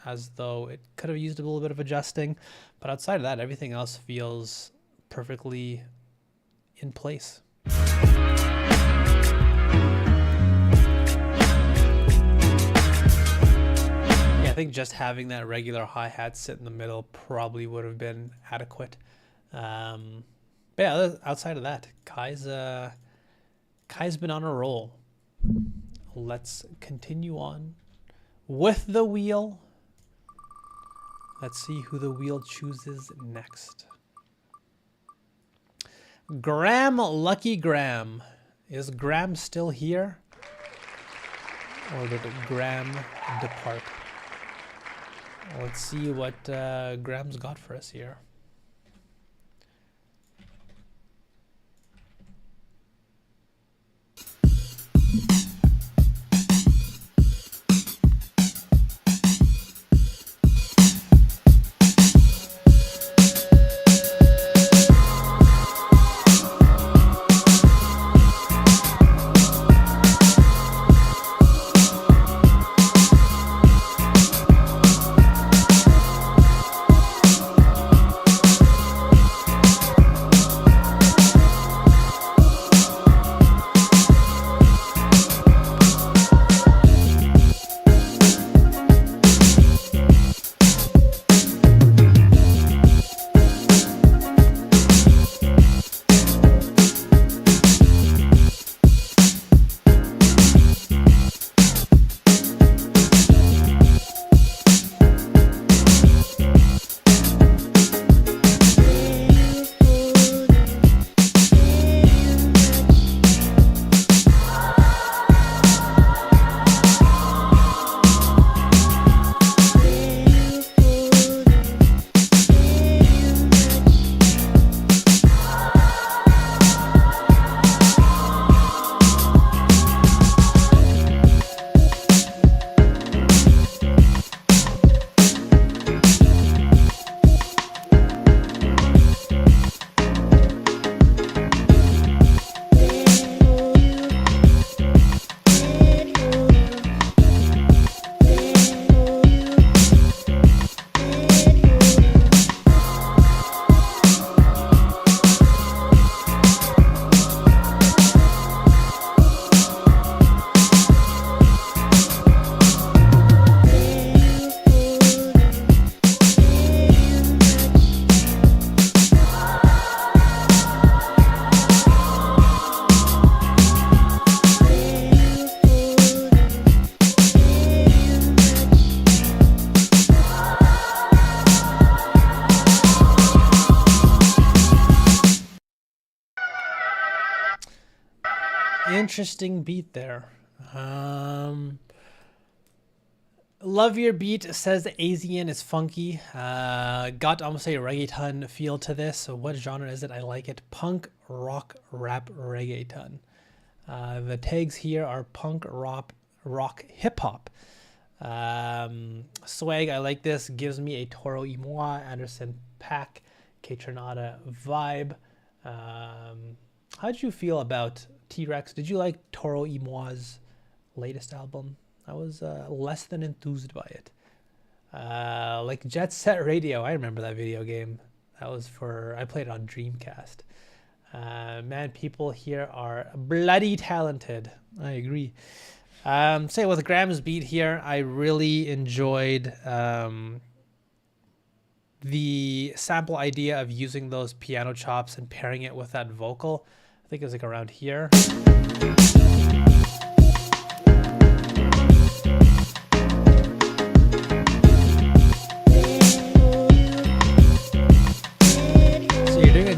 S1: as though it could have used a little bit of adjusting. But outside of that, everything else feels perfectly in place. Yeah, I think just having that regular hi-hat sit in the middle probably would have been adequate. But yeah, outside of that, Kai's been on a roll. Let's continue on with the wheel. Let's see who the wheel chooses next. Graham, Lucky Graham. Is Graham still here? Or did Graham depart? Let's see what Graham's got for us here. Interesting beat there. Love your beat, says Asian is funky. Got almost a reggaeton feel to this. So what genre is it? I like it. Punk, rock, rap, reggaeton. The tags here are punk, rock, hip hop. Swag, I like this. Gives me a Toro y Moi, Anderson .Paak, K Tronada vibe. How did you feel about T-Rex? Did you like Toro y Moi's latest album? I was less than enthused by it. Like Jet Set Radio, I remember that video game. That was I played it on Dreamcast. Man, people here are bloody talented. I agree. Say with Graham's beat here, I really enjoyed the sample idea of using those piano chops and pairing it with that vocal. I think it was like around here.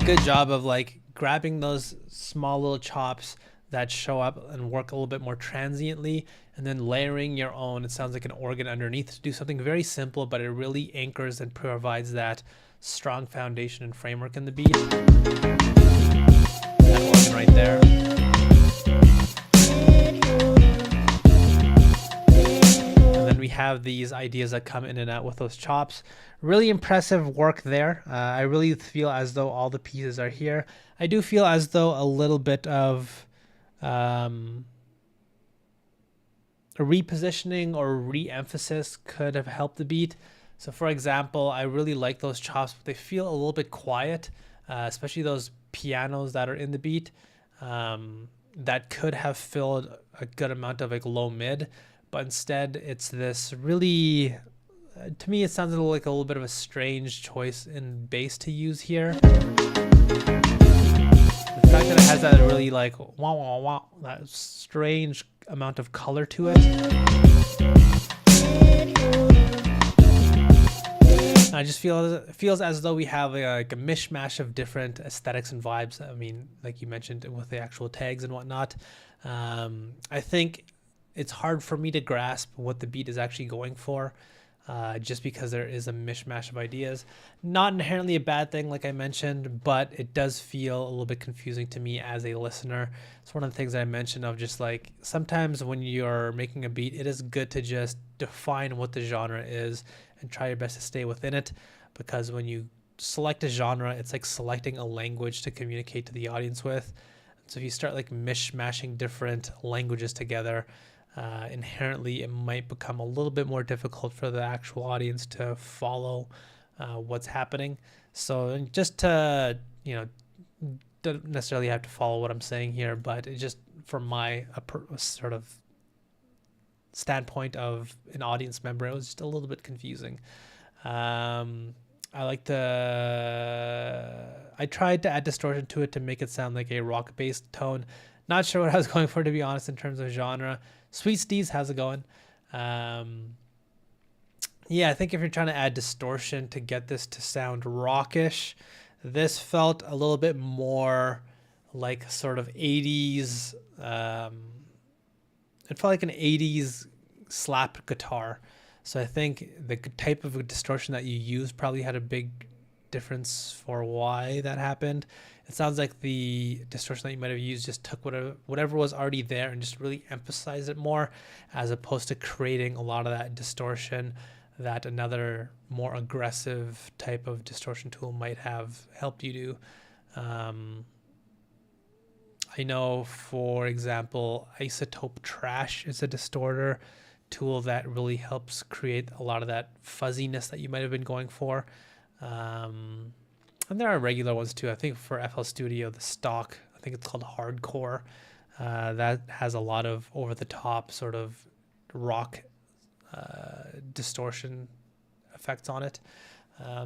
S1: Good job of like grabbing those small little chops that show up and work a little bit more transiently, and then layering your own, it sounds like an organ underneath, to do something very simple, but it really anchors and provides that strong foundation and framework in the beat. That organ right there. And then we have these ideas that come in and out with those chops. Really impressive work there. I really feel as though all the pieces are here. I do feel as though a little bit of a repositioning or re-emphasis could have helped the beat. So for example, I really like those chops, but they feel a little bit quiet, especially those pianos that are in the beat. That could have filled a good amount of like low mid, but instead it's this really... to me, it sounds like a little bit of a strange choice in bass to use here. The fact that it has that really like wah wah wah, that strange amount of color to it. I just feels as though we have like a mishmash of different aesthetics and vibes. I mean, like you mentioned with the actual tags and whatnot. I think it's hard for me to grasp what the beat is actually going for. Just because there is a mishmash of ideas. Not inherently a bad thing, like I mentioned, but it does feel a little bit confusing to me as a listener. It's one of the things that I mentioned of just like, sometimes when you're making a beat, it is good to just define what the genre is and try your best to stay within it, because when you select a genre, it's like selecting a language to communicate to the audience with. So if you start like mishmashing different languages together, inherently it might become a little bit more difficult for the actual audience to follow what's happening. So just to, don't necessarily have to follow what I'm saying here, but it just from my sort of standpoint of an audience member, it was just a little bit confusing. I tried to add distortion to it to make it sound like a rock-based tone. Not sure what I was going for, to be honest, in terms of genre. Sweet Steez, how's it going? Yeah, I think if you're trying to add distortion to get this to sound rockish, this felt a little bit more like sort of 80s. It felt like an 80s slap guitar. So I think the type of distortion that you used probably had a big difference for why that happened. It sounds like the distortion that you might have used just took whatever was already there and just really emphasized it more, as opposed to creating a lot of that distortion that another more aggressive type of distortion tool might have helped you do. I know, for example, Isotope Trash is a distorter tool that really helps create a lot of that fuzziness that you might have been going for. And there are regular ones too. I think for FL Studio, the stock, I think it's called Hardcore, that has a lot of over-the-top sort of rock distortion effects on it.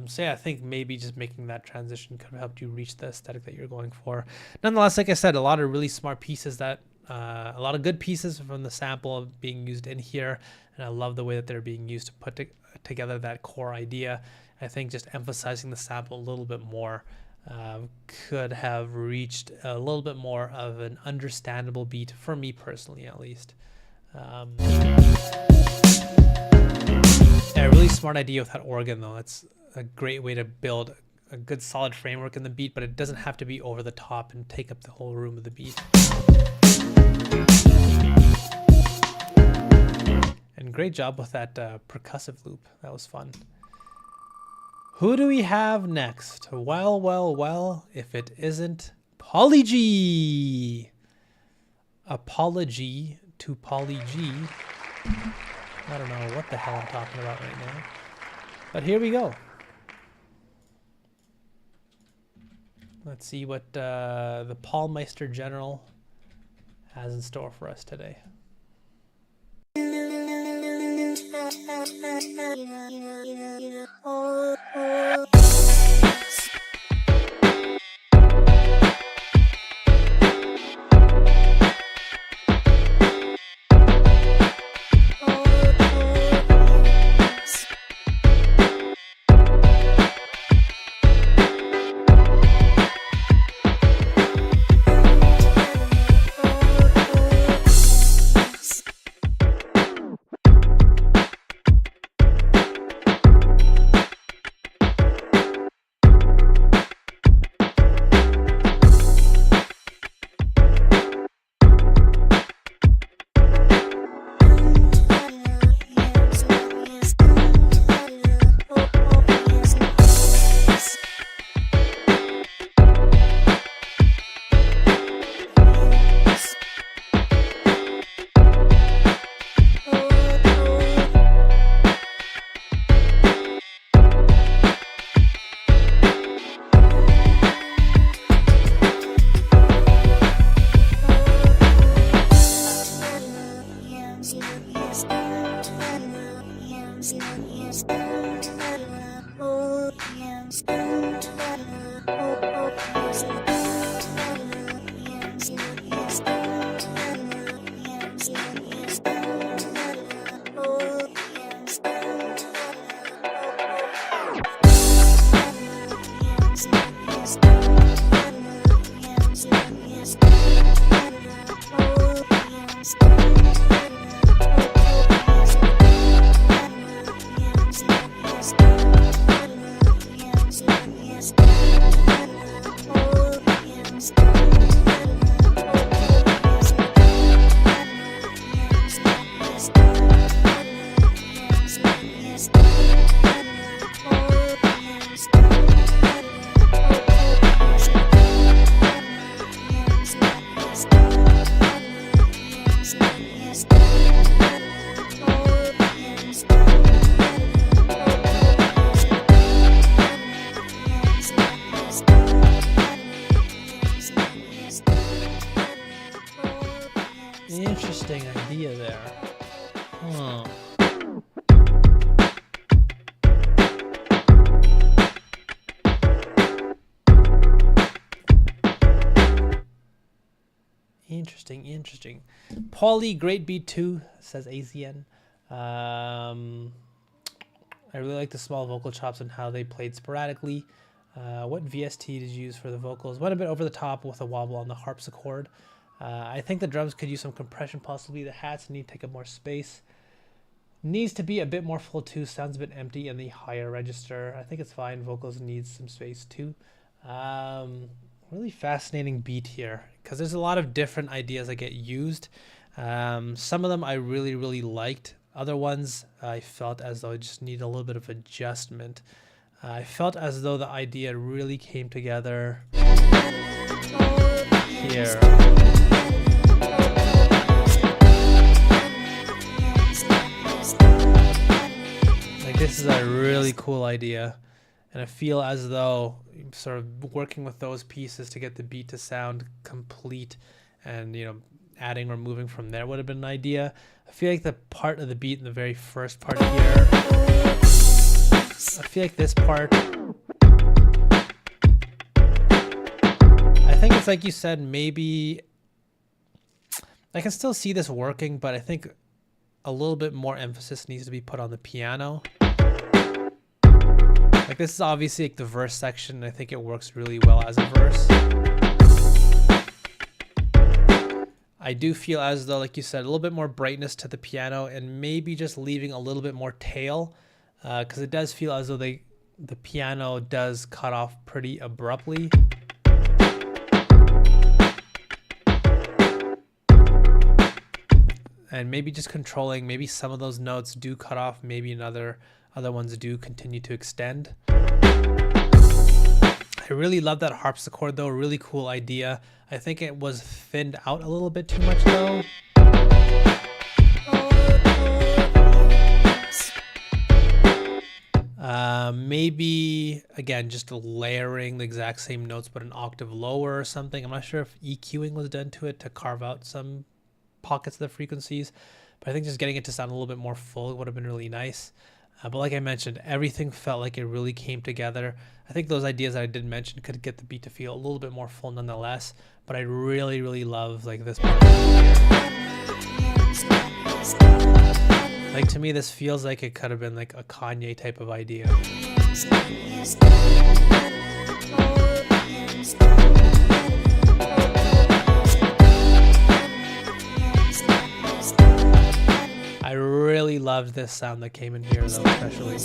S1: So yeah, I think maybe just making that transition could have helped you reach the aesthetic that you're going for. Nonetheless, like I said, a lot of really smart pieces that, a lot of good pieces from the sample being used in here. And I love the way that they're being used to put together that core idea. I think just emphasizing the sample a little bit more could have reached a little bit more of an understandable beat for me personally, at least. smart idea with that organ though. It's a great way to build a good solid framework in the beat, but it doesn't have to be over the top and take up the whole room of the beat. And great job with that percussive loop. That was fun. Who do we have next? Well, if it isn't Pauly G. Apology to Pauly G. I don't know what the hell I'm talking about right now. But here we go. Let's see what the Paulmeister General has in store for us today. Interesting idea there. Huh. Interesting. Pauly, great beat too, says AZN. I really like the small vocal chops and how they played sporadically. What VST did you use for the vocals? Went a bit over the top with a wobble on the harpsichord. I think the drums could use some compression possibly. The hats need to take up more space. Needs to be a bit more full too. Sounds a bit empty in the higher register. I think it's fine. Vocals needs some space too. Really fascinating beat here because there's a lot of different ideas that get used. Some of them I really liked. Other ones I felt as though I just need a little bit of adjustment. I felt as though the idea really came together here. Like, this is a really cool idea, and I feel as though sort of working with those pieces to get the beat to sound complete, and adding or moving from there would have been an idea. I feel like the part of the beat in the very first part here, I feel like this part, I think it's like you said, maybe I can still see this working, but I think a little bit more emphasis needs to be put on the piano. Like, this is obviously like the verse section. I think it works really well as a verse. I do feel as though, like you said, a little bit more brightness to the piano and maybe just leaving a little bit more tail because it does feel as though the piano does cut off pretty abruptly. And maybe just controlling, maybe some of those notes do cut off, maybe other ones do continue to extend. I really love that harpsichord though, really cool idea. I think it was thinned out a little bit too much though. Maybe again just layering the exact same notes but an octave lower or something. I'm not sure if EQing was done to it to carve out some pockets of the frequencies, but I think just getting it to sound a little bit more full would have been really nice. But like I mentioned, everything felt like it really came together. I think those ideas that I did mention could get the beat to feel a little bit more full nonetheless, but I really love like this part. Like to me this feels like it could have been like a Kanye type of idea. I really loved this sound that came in here though, especially.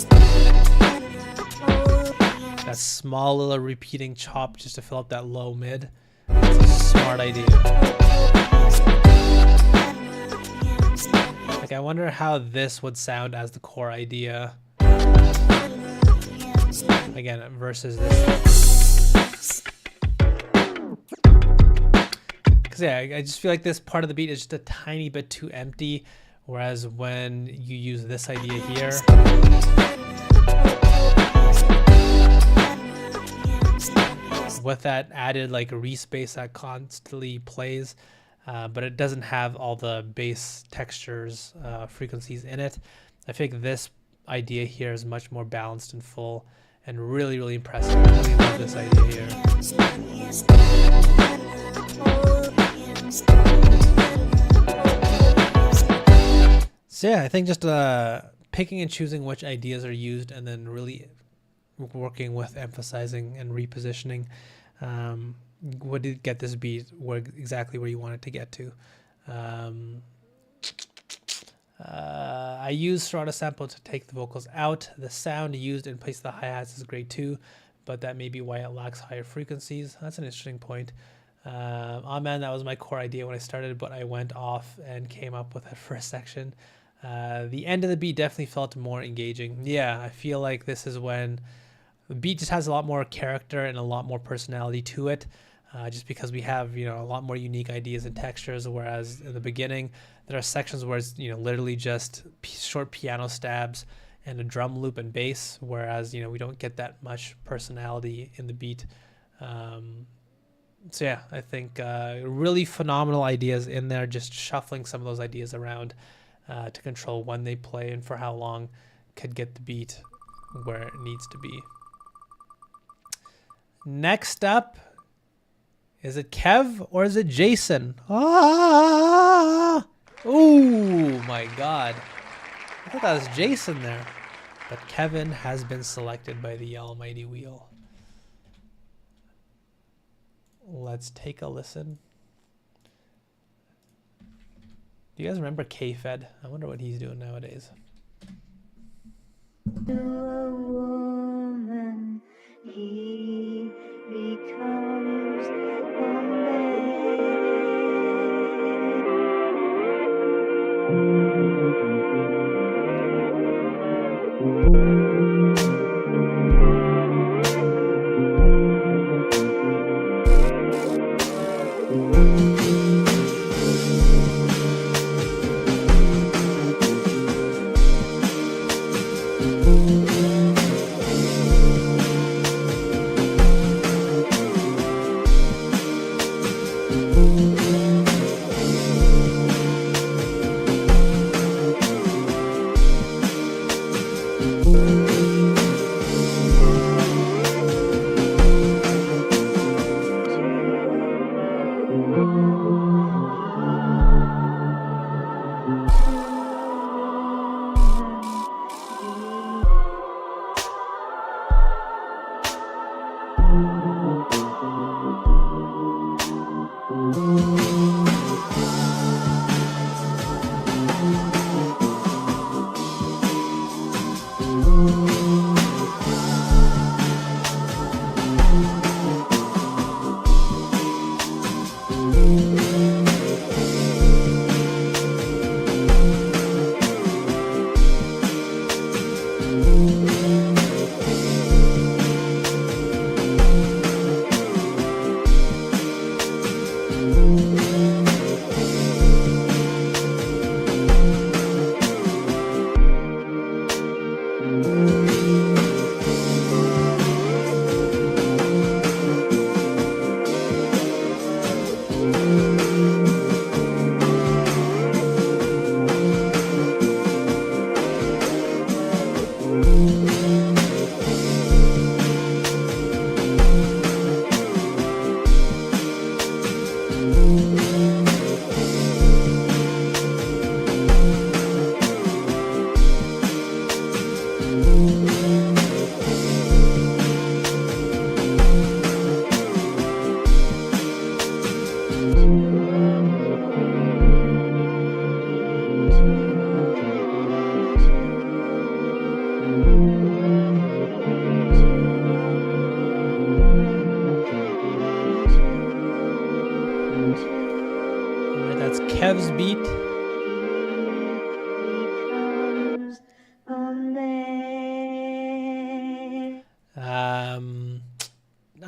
S1: That small little repeating chop just to fill up that low mid. It's a smart idea. Like I wonder how this would sound as the core idea. Again, versus this. Because yeah, I just feel like this part of the beat is just a tiny bit too empty. Whereas when you use this idea here, with that added like respace that constantly plays, but it doesn't have all the bass textures, frequencies in it. I think this idea here is much more balanced and full and really impressive. I really love this idea here. So yeah, I think just picking and choosing which ideas are used and then really working with emphasizing and repositioning would get this beat exactly where you want it to get to. I use Serato sample to take the vocals out. The sound used in place of the hi-hats is great too, but that may be why it lacks higher frequencies. That's an interesting point. Oh man, that was my core idea when I started, but I went off and came up with that first section. The end of the beat definitely felt more engaging. Yeah, I feel like this is when the beat just has a lot more character and a lot more personality to it, just because we have, a lot more unique ideas and textures, whereas in the beginning, there are sections where it's, literally just short piano stabs and a drum loop and bass, whereas, we don't get that much personality in the beat. So yeah, I think really phenomenal ideas in there, just shuffling some of those ideas around to control when they play and for how long could get the beat where it needs to be. Next up, is it Kev or is it Jason? Ah! Oh my God. I thought that was Jason there, but Kevin has been selected by the almighty wheel. Let's take a listen. Do you guys remember K-Fed? I wonder what he's doing nowadays.
S3: To a woman, he becomes a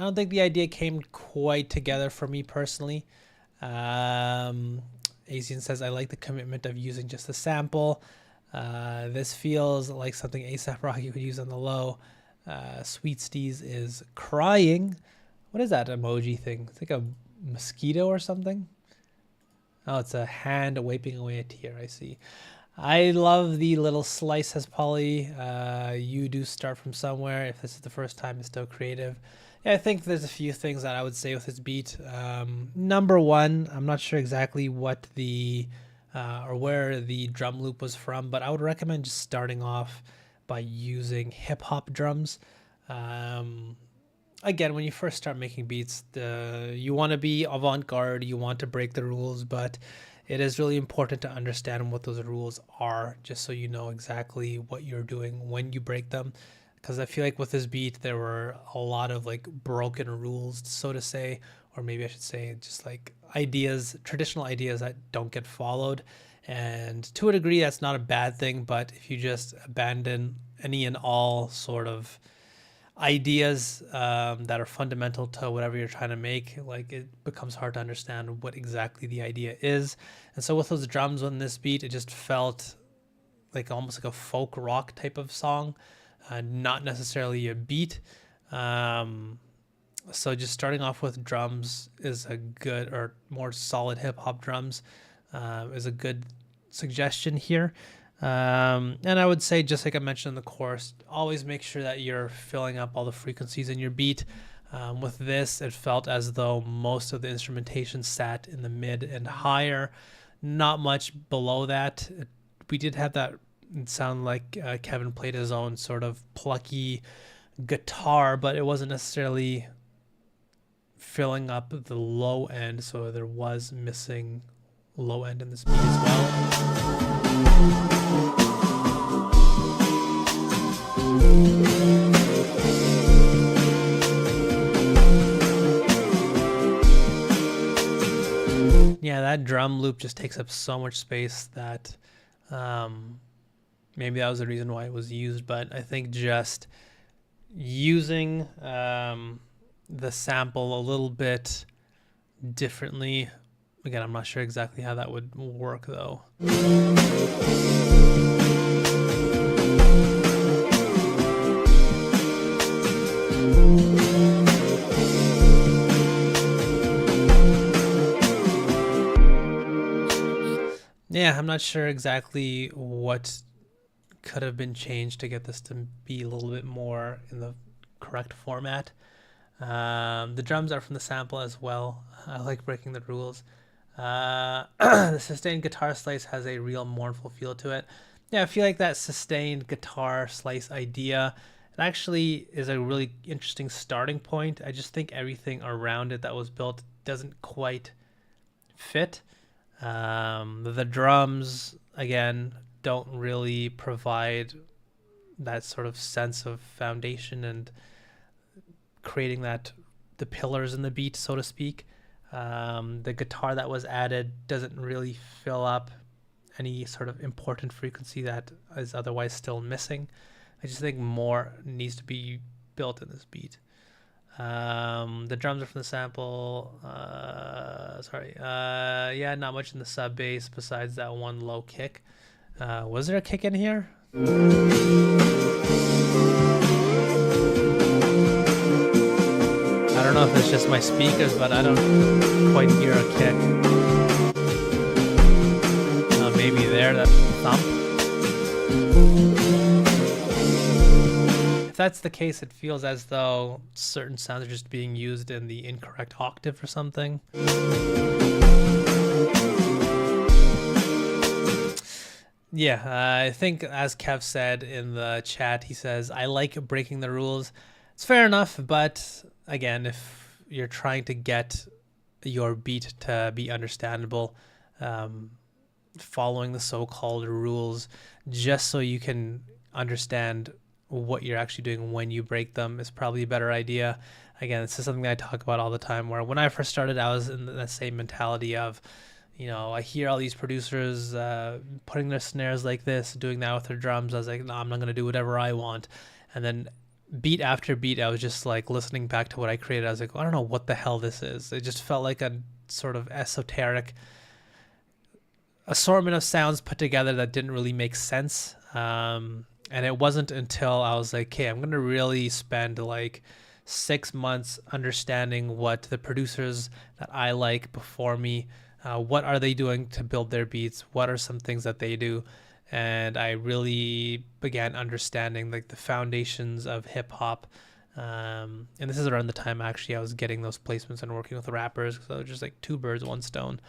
S1: don't think the idea came quite together for me personally. Asian says, I like the commitment of using just a sample. This feels like something ASAP Rocky would use on the low. Sweet Steez is crying. What is that emoji thing? It's like a mosquito or something. Oh, it's a hand wiping away a tear. I see. I love the little slice, says Polly. You do start from somewhere. If this is the first time, it's still creative. Yeah, I think there's a few things that I would say with this beat. Number one, I'm not sure exactly what the or where the drum loop was from, but I would recommend just starting off by using hip hop drums. Again, when you first start making beats, you want to be avant-garde, you want to break the rules, but it is really important to understand what those rules are, just so you know exactly what you're doing when you break them. Because I feel like with this beat, there were a lot of like broken rules, so to say, or maybe I should say just like ideas, traditional ideas that don't get followed. And to a degree, that's not a bad thing, but if you just abandon any and all sort of ideas that are fundamental to whatever you're trying to make, like it becomes hard to understand what exactly the idea is. And so with those drums on this beat, it just felt like almost like a folk rock type of song, not necessarily a beat. So just starting off with drums is a good, or more solid hip hop drums is a good suggestion here. And I would say, just like I mentioned in the chorus, always make sure that you're filling up all the frequencies in your beat. With this, it felt as though most of the instrumentation sat in the mid and higher, not much below that. We did have that sound like Kevin played his own sort of plucky guitar, but it wasn't necessarily filling up the low end, so there was missing low end in this beat as well. Yeah, that drum loop just takes up so much space that maybe that was the reason why it was used, but I think just using the sample a little bit differently. Again, I'm not sure exactly how that would work though. Yeah, I'm not sure exactly what could have been changed to get this to be a little bit more in the correct format. The drums are from the sample as well. I like breaking the rules. The sustained guitar slice has a real mournful feel to it. Yeah, I feel like that sustained guitar slice idea, it actually is a really interesting starting point. I just think everything around it that was built doesn't quite fit. The drums, again, don't really provide that sort of sense of foundation and creating the pillars in the beat, so to speak. The guitar that was added doesn't really fill up any sort of important frequency that is otherwise still missing. I just think more needs to be built in this beat. The drums are from the sample. Yeah, not much in the sub bass besides that one low kick. Was there a kick in here? I don't know if it's just my speakers, but I don't quite hear a kick. Maybe there, that thump. If that's the case, it feels as though certain sounds are just being used in the incorrect octave or something. Yeah, I think as Kev said in the chat, he says, I like breaking the rules. It's fair enough, but again, if you're trying to get your beat to be understandable, following the so-called rules just so you can understand what you're actually doing when you break them is probably a better idea. Again, this is something that I talk about all the time, where when I first started, I was in the same mentality of, I hear all these producers putting their snares like this, doing that with their drums. I was like, no, I'm not going to do whatever I want. And then beat after beat, I was just like listening back to what I created. I was like, I don't know what the hell this is. It just felt like a sort of esoteric assortment of sounds put together that didn't really make sense. And it wasn't until I was like, okay, I'm going to really spend like 6 months understanding what the producers that I like before me, what are they doing to build their beats? What are some things that they do? And I really began understanding like the foundations of hip hop. And this is around the time actually I was getting those placements and working with rappers. So just like two birds, one stone.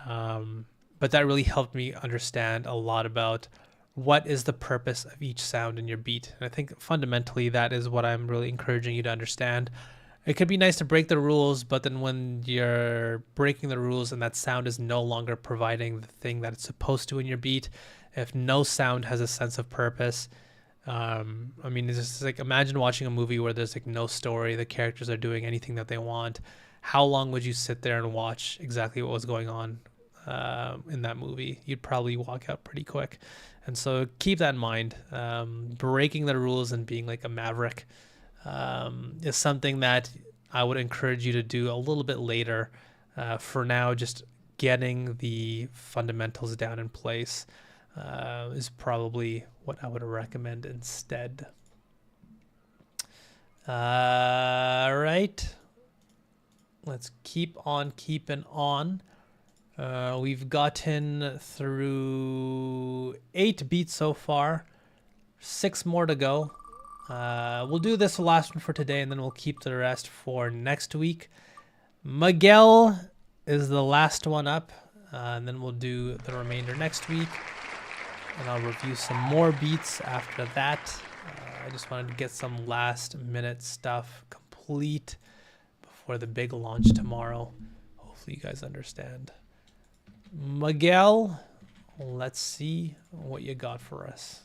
S1: But that really helped me understand a lot about what is the purpose of each sound in your beat. And I think fundamentally that is what I'm really encouraging you to understand. It could be nice to break the rules, but then when you're breaking the rules and that sound is no longer providing the thing that it's supposed to in your beat, if no sound has a sense of purpose, I mean, it's just like imagine watching a movie where there's like no story, the characters are doing anything that they want. How long would you sit there and watch exactly what was going on in that movie? You'd probably walk out pretty quick. And so keep that in mind. Breaking the rules and being like a maverick is something that I would encourage you to do a little bit later. For now, just getting the fundamentals down in place is probably what I would recommend instead. Right. Let's keep on keeping on. We've gotten through 8 beats so far, 6 more to go. We'll do this last one for today, and then we'll keep the rest for next week. Miguel is the last one up, and then we'll do the remainder next week. And I'll review some more beats after that. I just wanted to get some last minute stuff complete before the big launch tomorrow. Hopefully you guys understand. Miguel, let's see what you got for us.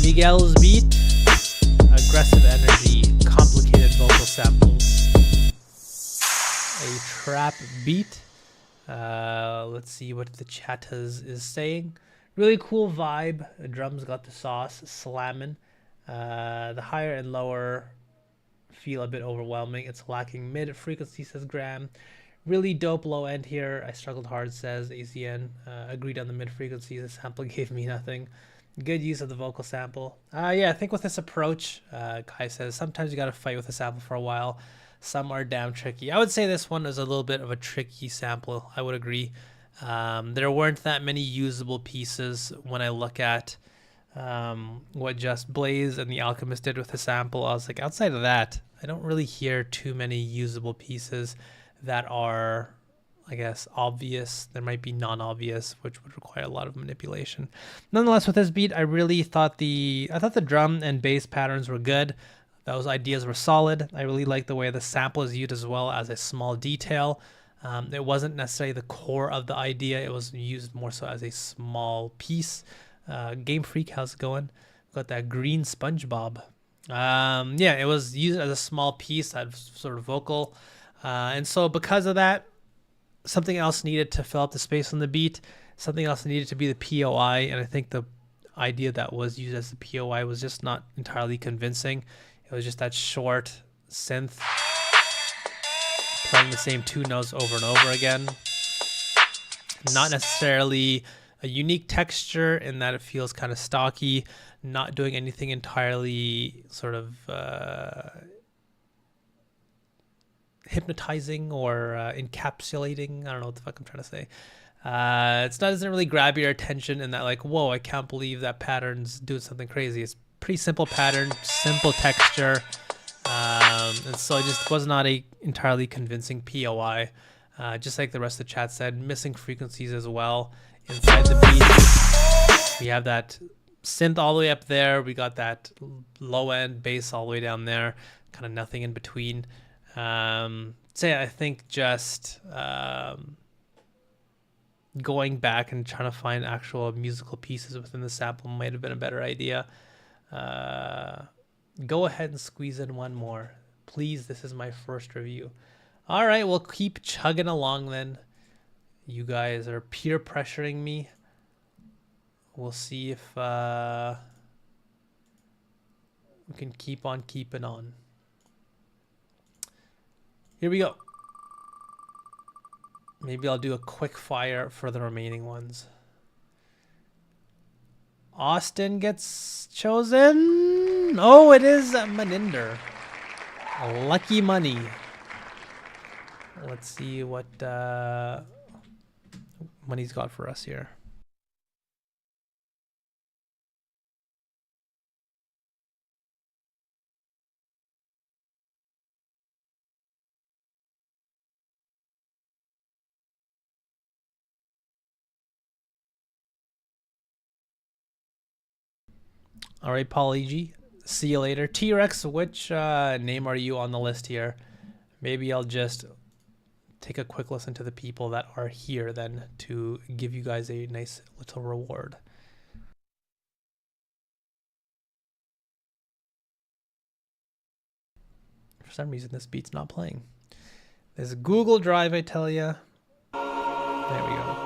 S1: Miguel's beat, aggressive energy, complicated vocal samples, a trap beat. Let's see what the chat is saying. Really cool vibe. The drums got the sauce, slamming. The higher and lower feel a bit overwhelming. It's lacking mid frequency, says Graham. Really dope low end here. I struggled hard, says ACN. Agreed on the mid frequency. The sample gave me nothing. Good use of the vocal sample. Yeah, I think with this approach, Kai says, sometimes you got to fight with the sample for a while. some are damn tricky. I would say this one is a little bit of a tricky sample. I would agree. There weren't that many usable pieces when I look at what Just Blaze and the Alchemist did with the sample. I was like, outside of that, I don't really hear too many usable pieces that are, I guess, obvious. There might be non-obvious, which would require a lot of manipulation. Nonetheless, with this beat, I really thought the drum and bass patterns were good. Those ideas were solid. I really like the way the sample is used as well as a small detail. It wasn't necessarily the core of the idea. It was used more so as a small piece. Game Freak, how's it going? Got that green SpongeBob. Yeah, it was used as a small piece, that sort of vocal. And so because of that, something else needed to fill up the space on the beat. Something else needed to be the POI. And I think the idea that was used as the POI was just not entirely convincing. It was just that short synth playing the same two notes over and over again. Not necessarily a unique texture in that it feels kind of stocky, not doing anything entirely sort of hypnotizing or encapsulating. I don't know what the fuck I'm trying to say. Doesn't really grab your attention in that, like, whoa, I can't believe that pattern's doing something crazy. It's pretty simple pattern, simple texture. And so it just was not a entirely convincing POI. Just like the rest of the chat said, missing frequencies as well inside the beat. We have that synth all the way up there. We got that low end bass all the way down there. Kind of nothing in between. So yeah, I think just going back and trying to find actual musical pieces within the sample might have been a better idea. Go ahead and squeeze in one more. Please, this is my first review. All right, we'll keep chugging along then. You guys are peer pressuring me. We'll see if we can keep on keeping on. Here we go. Maybe I'll do a quick fire for the remaining ones. Austin gets chosen. Oh, it is Maninder. Lucky money. Let's see what money's got for us here. All right, Paul E.G., see you later. T-Rex, which name are you on the list here? Maybe I'll just take a quick listen to the people that are here then to give you guys a nice little reward. For some reason, this beat's not playing. This Google Drive, I tell ya. There we go.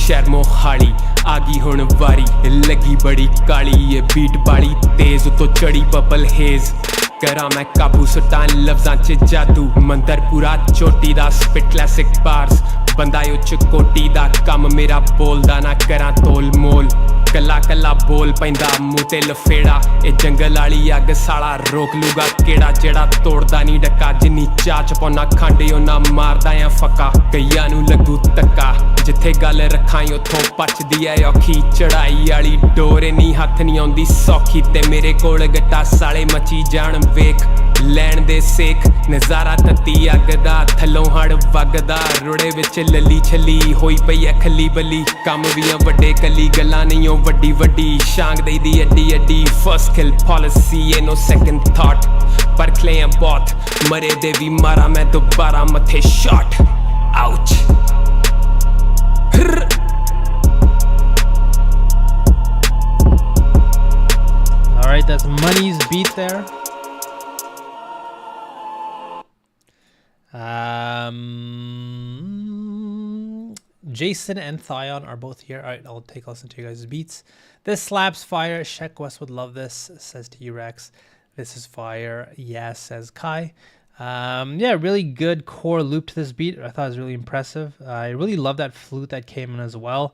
S4: शहर मोहाली आगी हुण वारी लगी बड़ी काली ये beat बाड़ी तेज तो चढ़ी पपल हेज करा मैं काबू सुटान लफ्जां च जादू मंदर पूरा चोटी दा स्पिट क्लासिक बार्स बंदा उच्च कोटी दा कम मेरा बोलदा ना करा तोल मोल ਕੱਲਾ ਕੱਲਾ ਬੋਲ ਪੈਂਦਾ ਮੂੰਹ ਤੇ ਲਫੇੜਾ ਇਹ ਜੰਗਲ ਵਾਲੀ ਅੱਗ ਸਾਲਾ ਰੋਕ ਲੂਗਾ ਕਿਹੜਾ ਜਿਹੜਾ ਤੋੜਦਾ ਨਹੀਂ ਡੱਕਾ ਜਿੰਨੀ ਚਾਚ ਪਾਉਣਾ ਖੰਡ ਉਹਨਾਂ ਮਾਰਦਾ ਆ ਫੱਕਾ ਕਈਆਂ ਨੂੰ ਲੱਗੂ ਤੱਕਾ ਜਿੱਥੇ ਗੱਲ ਰੱਖਾਂ ਉੱਥੋਂ ਪੱਚਦੀ ਐ ਔਖੀ ਚੜਾਈ ਵਾਲੀ ਡੋਰ ਇੰਨੀ ਹੱਥ ਨਹੀਂ ਆਉਂਦੀ ਸੌਖੀ ਤੇ ਮੇਰੇ ਕੋਲ ਗੱਟਾ ਸਾਲੇ ਮੱਚੀ ਜਾਣ ਵੇਖ ਲੈਣ ਦੇ ਸੇਖ ਨਜ਼ਾਰਾ ਤੱਤੀ ਅੱਗ ਦਾ ਥੱਲੋਂ ਹੜ ਵਗਦਾ ਰੋੜੇ ਵਿੱਚ ਲੱਲੀ ਛੱਲੀ ਹੋਈ ਪਈ ਐ ਖੱਲੀ ਬੱਲੀ ਕੰਮ ਵੀ ਆ ਵੱਡੇ ਕੱਲੀ ਗੱਲਾਂ ਨਹੀਂ ਉਹ ਵੱਡੀ ਵੱਡੀ ਸ਼ਾਂਗ ਦੇਈ ਦੀ ਅੱਡੀ ਅੱਡੀ ਫਸਟ ਕਿਲ ਪਾਲਿਸੀ ਐ ਨੋ ਸੈਕੰਡ ਥਾਟ ਪਰ ਕਲੇਮ ਬਹੁਤ ਮਰੇ ਦੇ ਵੀ ਮਾਰਾ ਮੈਂ ਦੁਬਾਰਾ ਮੱਥੇ shot ਆਊਚ
S1: All right, that's Money's beat there. Jason and Thion are both here. All right, I'll take a listen to you guys' beats. This slaps fire. Sheck West would love this, says T-Rex. This is fire. Yes, says Kai. Yeah, really good core loop to this beat. I thought it was really impressive. I really love that flute that came in as well.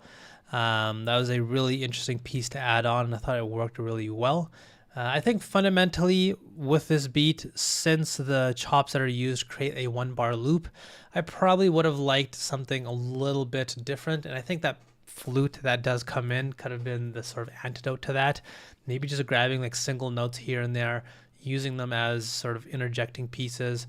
S1: That was a really interesting piece to add on, and I thought it worked really well. I think fundamentally with this beat, since the chops that are used create a 1-bar loop, I probably would have liked something a little bit different. And I think that flute that does come in could have been the sort of antidote to that. Maybe just grabbing like single notes here and there, using them as sort of interjecting pieces,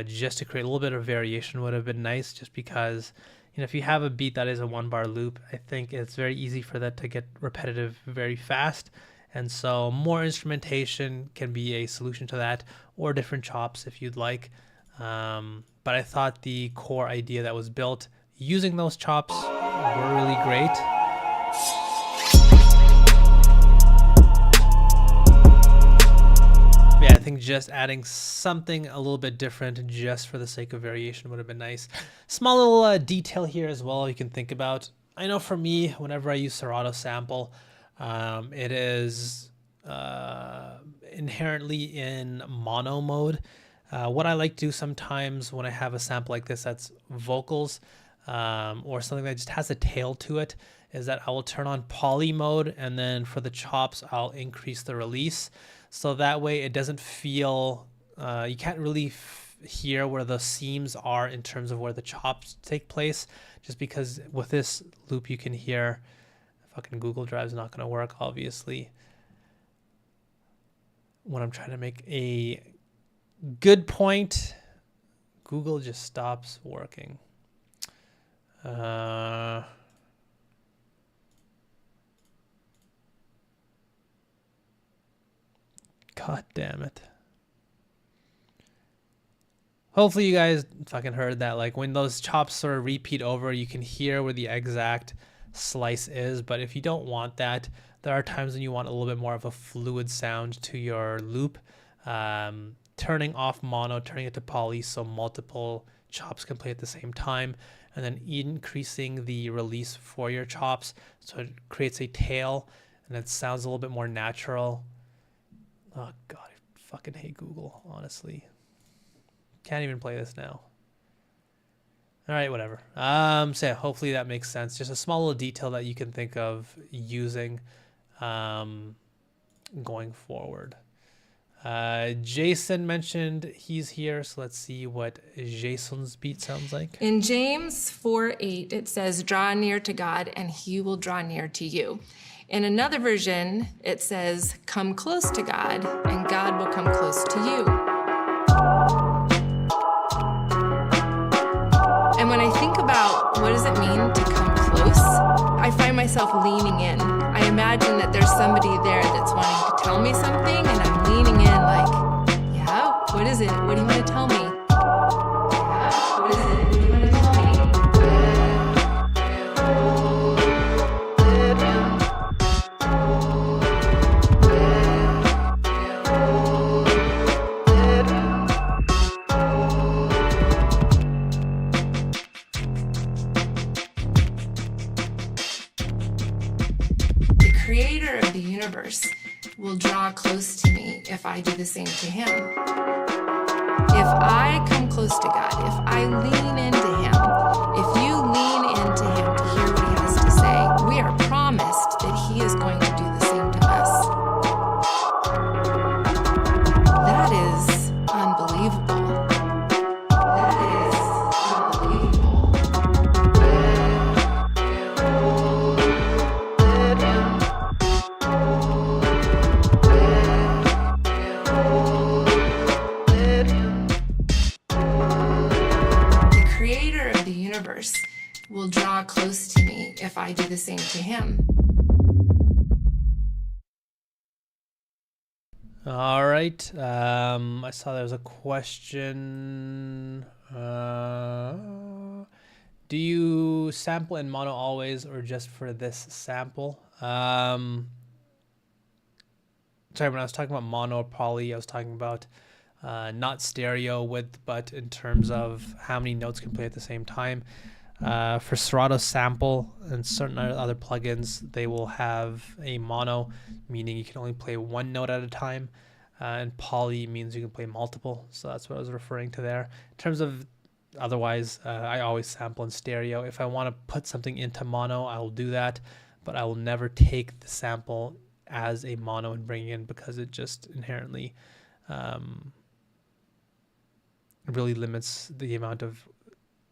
S1: just to create a little bit of variation would have been nice, just because, you know, if you have a beat that is a 1-bar loop, I think it's very easy for that to get repetitive very fast. And so more instrumentation can be a solution to that, or different chops if you'd like. But I thought the core idea that was built using those chops were really great. Yeah, I think just adding something a little bit different just for the sake of variation would have been nice. Small little detail here as well you can think about. I know for me, whenever I use Serato sample, it is inherently in mono mode. What I like to do sometimes when I have a sample like this that's vocals, or something that just has a tail to it, is that I will turn on poly mode, and then for the chops I'll increase the release, so that way it doesn't feel, you can't really hear where the seams are in terms of where the chops take place, just because with this loop you can hear. Fucking Google Drive's not going to work, obviously, when I'm trying to make a good point. Google just stops working. God damn it. Hopefully you guys fucking heard that. Like when those chops sort of repeat over, you can hear where the exact slice is. But if you don't want that, there are times when you want a little bit more of a fluid sound to your loop. Turning off mono, turning it to poly so multiple chops can play at the same time, and then increasing the release for your chops so it creates a tail and it sounds a little bit more natural. Oh god, I fucking hate Google, honestly. Can't even play this now. All right, whatever. So yeah, hopefully that makes sense. Just a small little detail that you can think of using going forward. Jason mentioned he's here, so let's see what Jason's beat sounds like.
S5: In James 4:8, it says, "Draw near to God, and he will draw near to you." In another version, it says, "Come close to God, and God will come close to you." And when I think about what does it mean to come close, I find myself leaning in. I imagine that there's somebody there that's wanting to tell me something, and I'm leaning in like, yeah, what is it? What do you want to tell me? Yeah, what is it? What do you want to tell me? The creator of the universe will draw close to me if I do the same to him. If I come close to God, if I lean into him, if you lean into him to hear what he has to say, we are promised that he is I do the same to him.
S1: All right. I saw there was a question. Do you sample in mono always or just for this sample? Sorry, when I was talking about mono or poly, I was talking about not stereo width, but in terms of how many notes can play at the same time. For Serato sample and certain other plugins, they will have a mono, meaning you can only play one note at a time, and poly means you can play multiple. So that's what I was referring to there. In terms of otherwise, I always sample in stereo. If I want to put something into mono, I will do that, but I will never take the sample as a mono and bring it in, because it just inherently really limits the amount of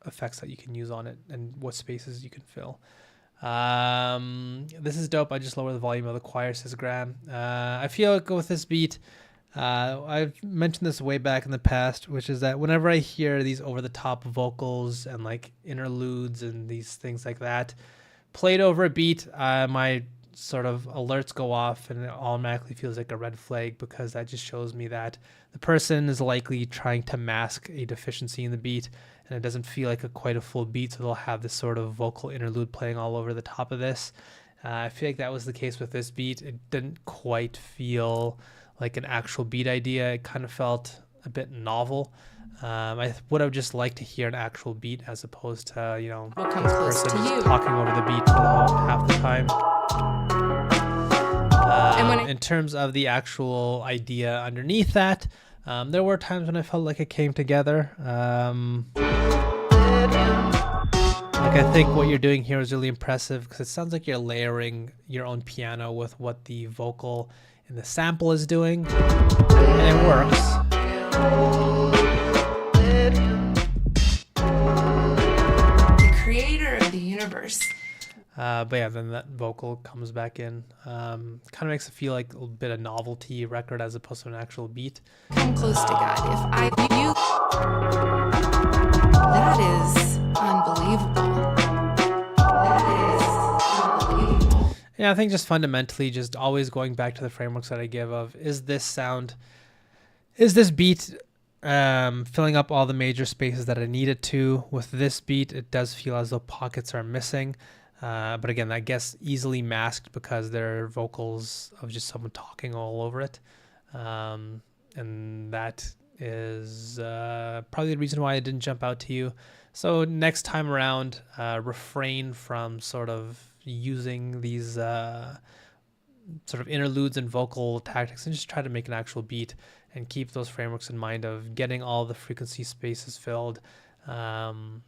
S1: effects that you can use on it and what spaces you can fill. This is dope. I just lower the volume of the choir, says Graham. I feel like with this beat, I've mentioned this way back in the past, which is that whenever I hear these over-the-top vocals and like interludes and these things like that played over a beat, my sort of alerts go off and it automatically feels like a red flag, because that just shows me that the person is likely trying to mask a deficiency in the beat, and it doesn't feel like quite a full beat, so they'll have this sort of vocal interlude playing all over the top of this. I feel like that was the case with this beat. It didn't quite feel like an actual beat idea. It kind of felt a bit novel. I would have just liked to hear an actual beat as opposed to, you know,
S5: What comes
S1: this
S5: close
S1: person
S5: to
S1: just
S5: you?
S1: talking over the beat for the whole half the time.
S5: And when
S1: In terms of the actual idea underneath that, there were times when I felt like it came together. Like, I think what you're doing here is really impressive, because it sounds like you're layering your own piano with what the vocal in the sample is doing, and it works.
S5: the creator of the universe.
S1: But yeah, then that vocal comes back in. Kind of makes it feel like a little bit of novelty record as opposed to an actual beat.
S5: Come close to God. If I you, that is unbelievable. That is unbelievable.
S1: Yeah, I think just fundamentally, just always going back to the frameworks that I give of, is this beat filling up all the major spaces that I need it to? With this beat, it does feel as though pockets are missing. But again, I guess easily masked because there are vocals of just someone talking all over it. And that is probably the reason why it didn't jump out to you. So next time around, refrain from sort of using these sort of interludes and vocal tactics, and just try to make an actual beat and keep those frameworks in mind of getting all the frequency spaces filled and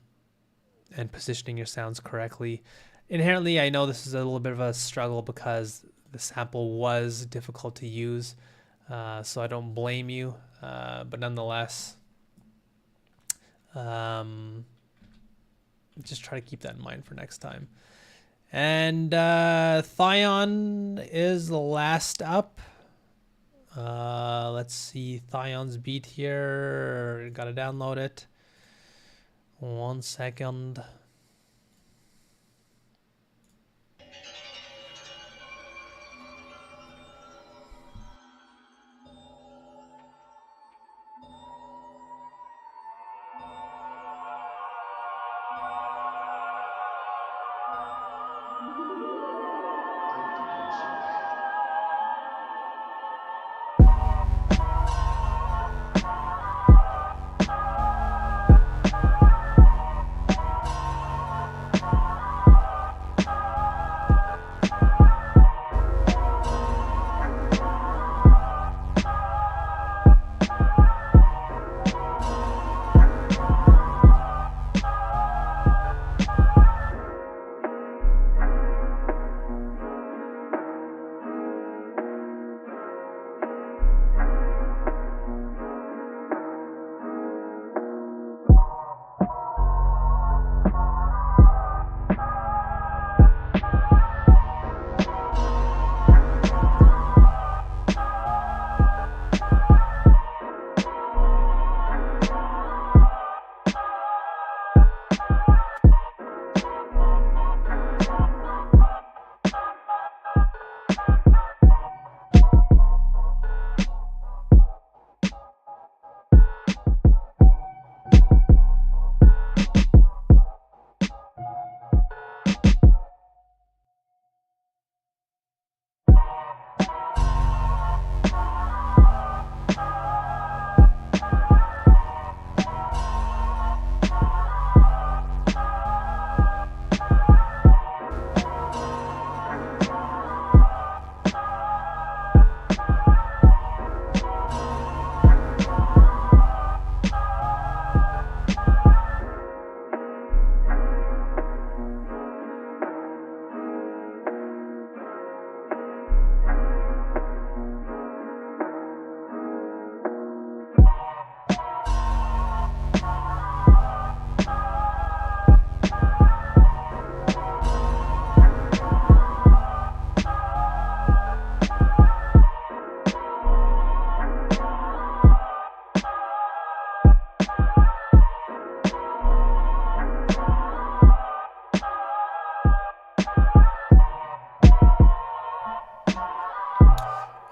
S1: positioning your sounds correctly. Inherently, I know this is a little bit of a struggle because the sample was difficult to use, so I don't blame you, but nonetheless, just try to keep that in mind for next time. And Thion is last up. Let's see Thion's beat here. Gotta download it. 1 second.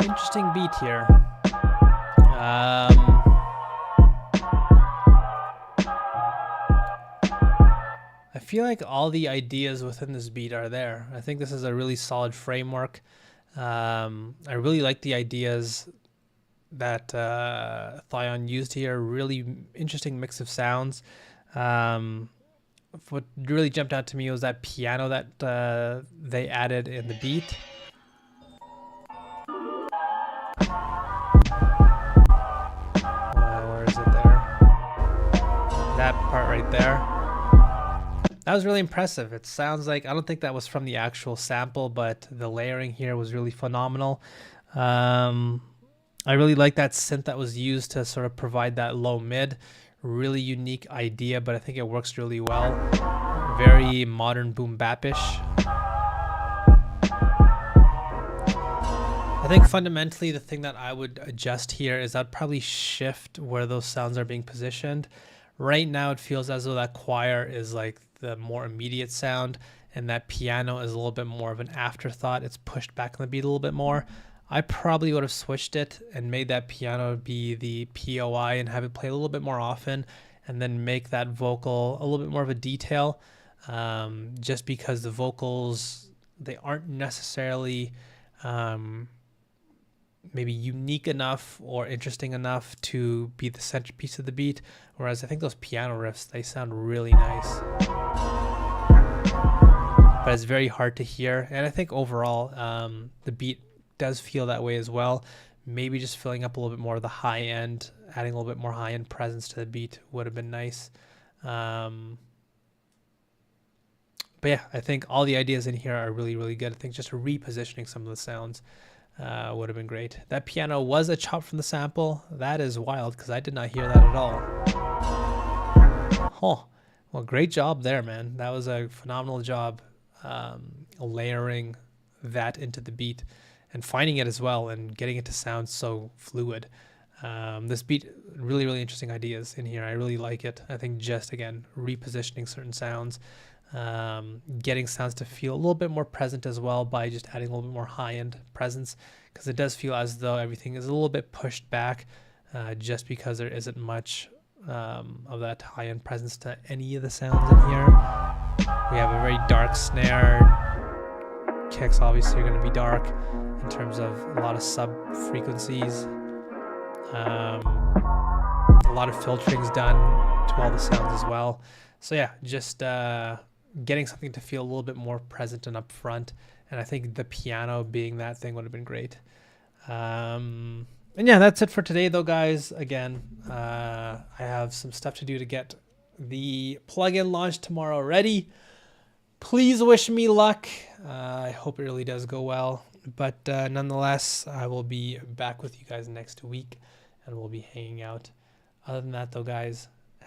S1: interesting beat here. I feel like all the ideas within this beat are there. I think this is a really solid framework. I really like the ideas that Thyon used here. Really interesting mix of sounds. What really jumped out to me was that piano that they added in the beat. Where is it there? That part right there. That was really impressive. It sounds like, I don't think that was from the actual sample, but the layering here was really phenomenal. I really like that synth that was used to sort of provide that low mid. Really unique idea, but I think it works really well. Very modern boom bap-ish. I think fundamentally the thing that I would adjust here is I'd probably shift where those sounds are being positioned. Right now it feels as though that choir is like the more immediate sound and that piano is a little bit more of an afterthought. It's pushed back on the beat a little bit more. I probably would have switched it and made that piano be the POI and have it play a little bit more often, and then make that vocal a little bit more of a detail, just because the vocals, they aren't necessarily maybe unique enough or interesting enough to be the centerpiece of the beat, whereas I think those piano riffs, they sound really nice. But it's very hard to hear, and I think overall the beat does feel that way as well. Maybe just filling up a little bit more of the high end, adding a little bit more high end presence to the beat would have been nice. But yeah, I think all the ideas in here are really, really good. I think just repositioning some of the sounds would have been great. That piano was a chop from the sample. That is wild because I did not hear that at all. Oh, well, great job there, man. That was a phenomenal job layering that into the beat and finding it as well and getting it to sound so fluid. This beat, really, really interesting ideas in here. I really like it. I think just, again, repositioning certain sounds, getting sounds to feel a little bit more present as well by just adding a little bit more high-end presence, because it does feel as though everything is a little bit pushed back just because there isn't much of that high-end presence to any of the sounds in here. We have a very dark snare. Kicks obviously are going to be dark in terms of a lot of sub frequencies. A lot of filtering's done to all the sounds as well. So yeah, just getting something to feel a little bit more present and upfront. And I think the piano being that thing would have been great. And yeah, that's it for today though, guys. Again, I have some stuff to do to get the plugin launched tomorrow ready. Please wish me luck. I hope it really does go well. But nonetheless, I will be back with you guys next week and we'll be hanging out. Other than that though, guys,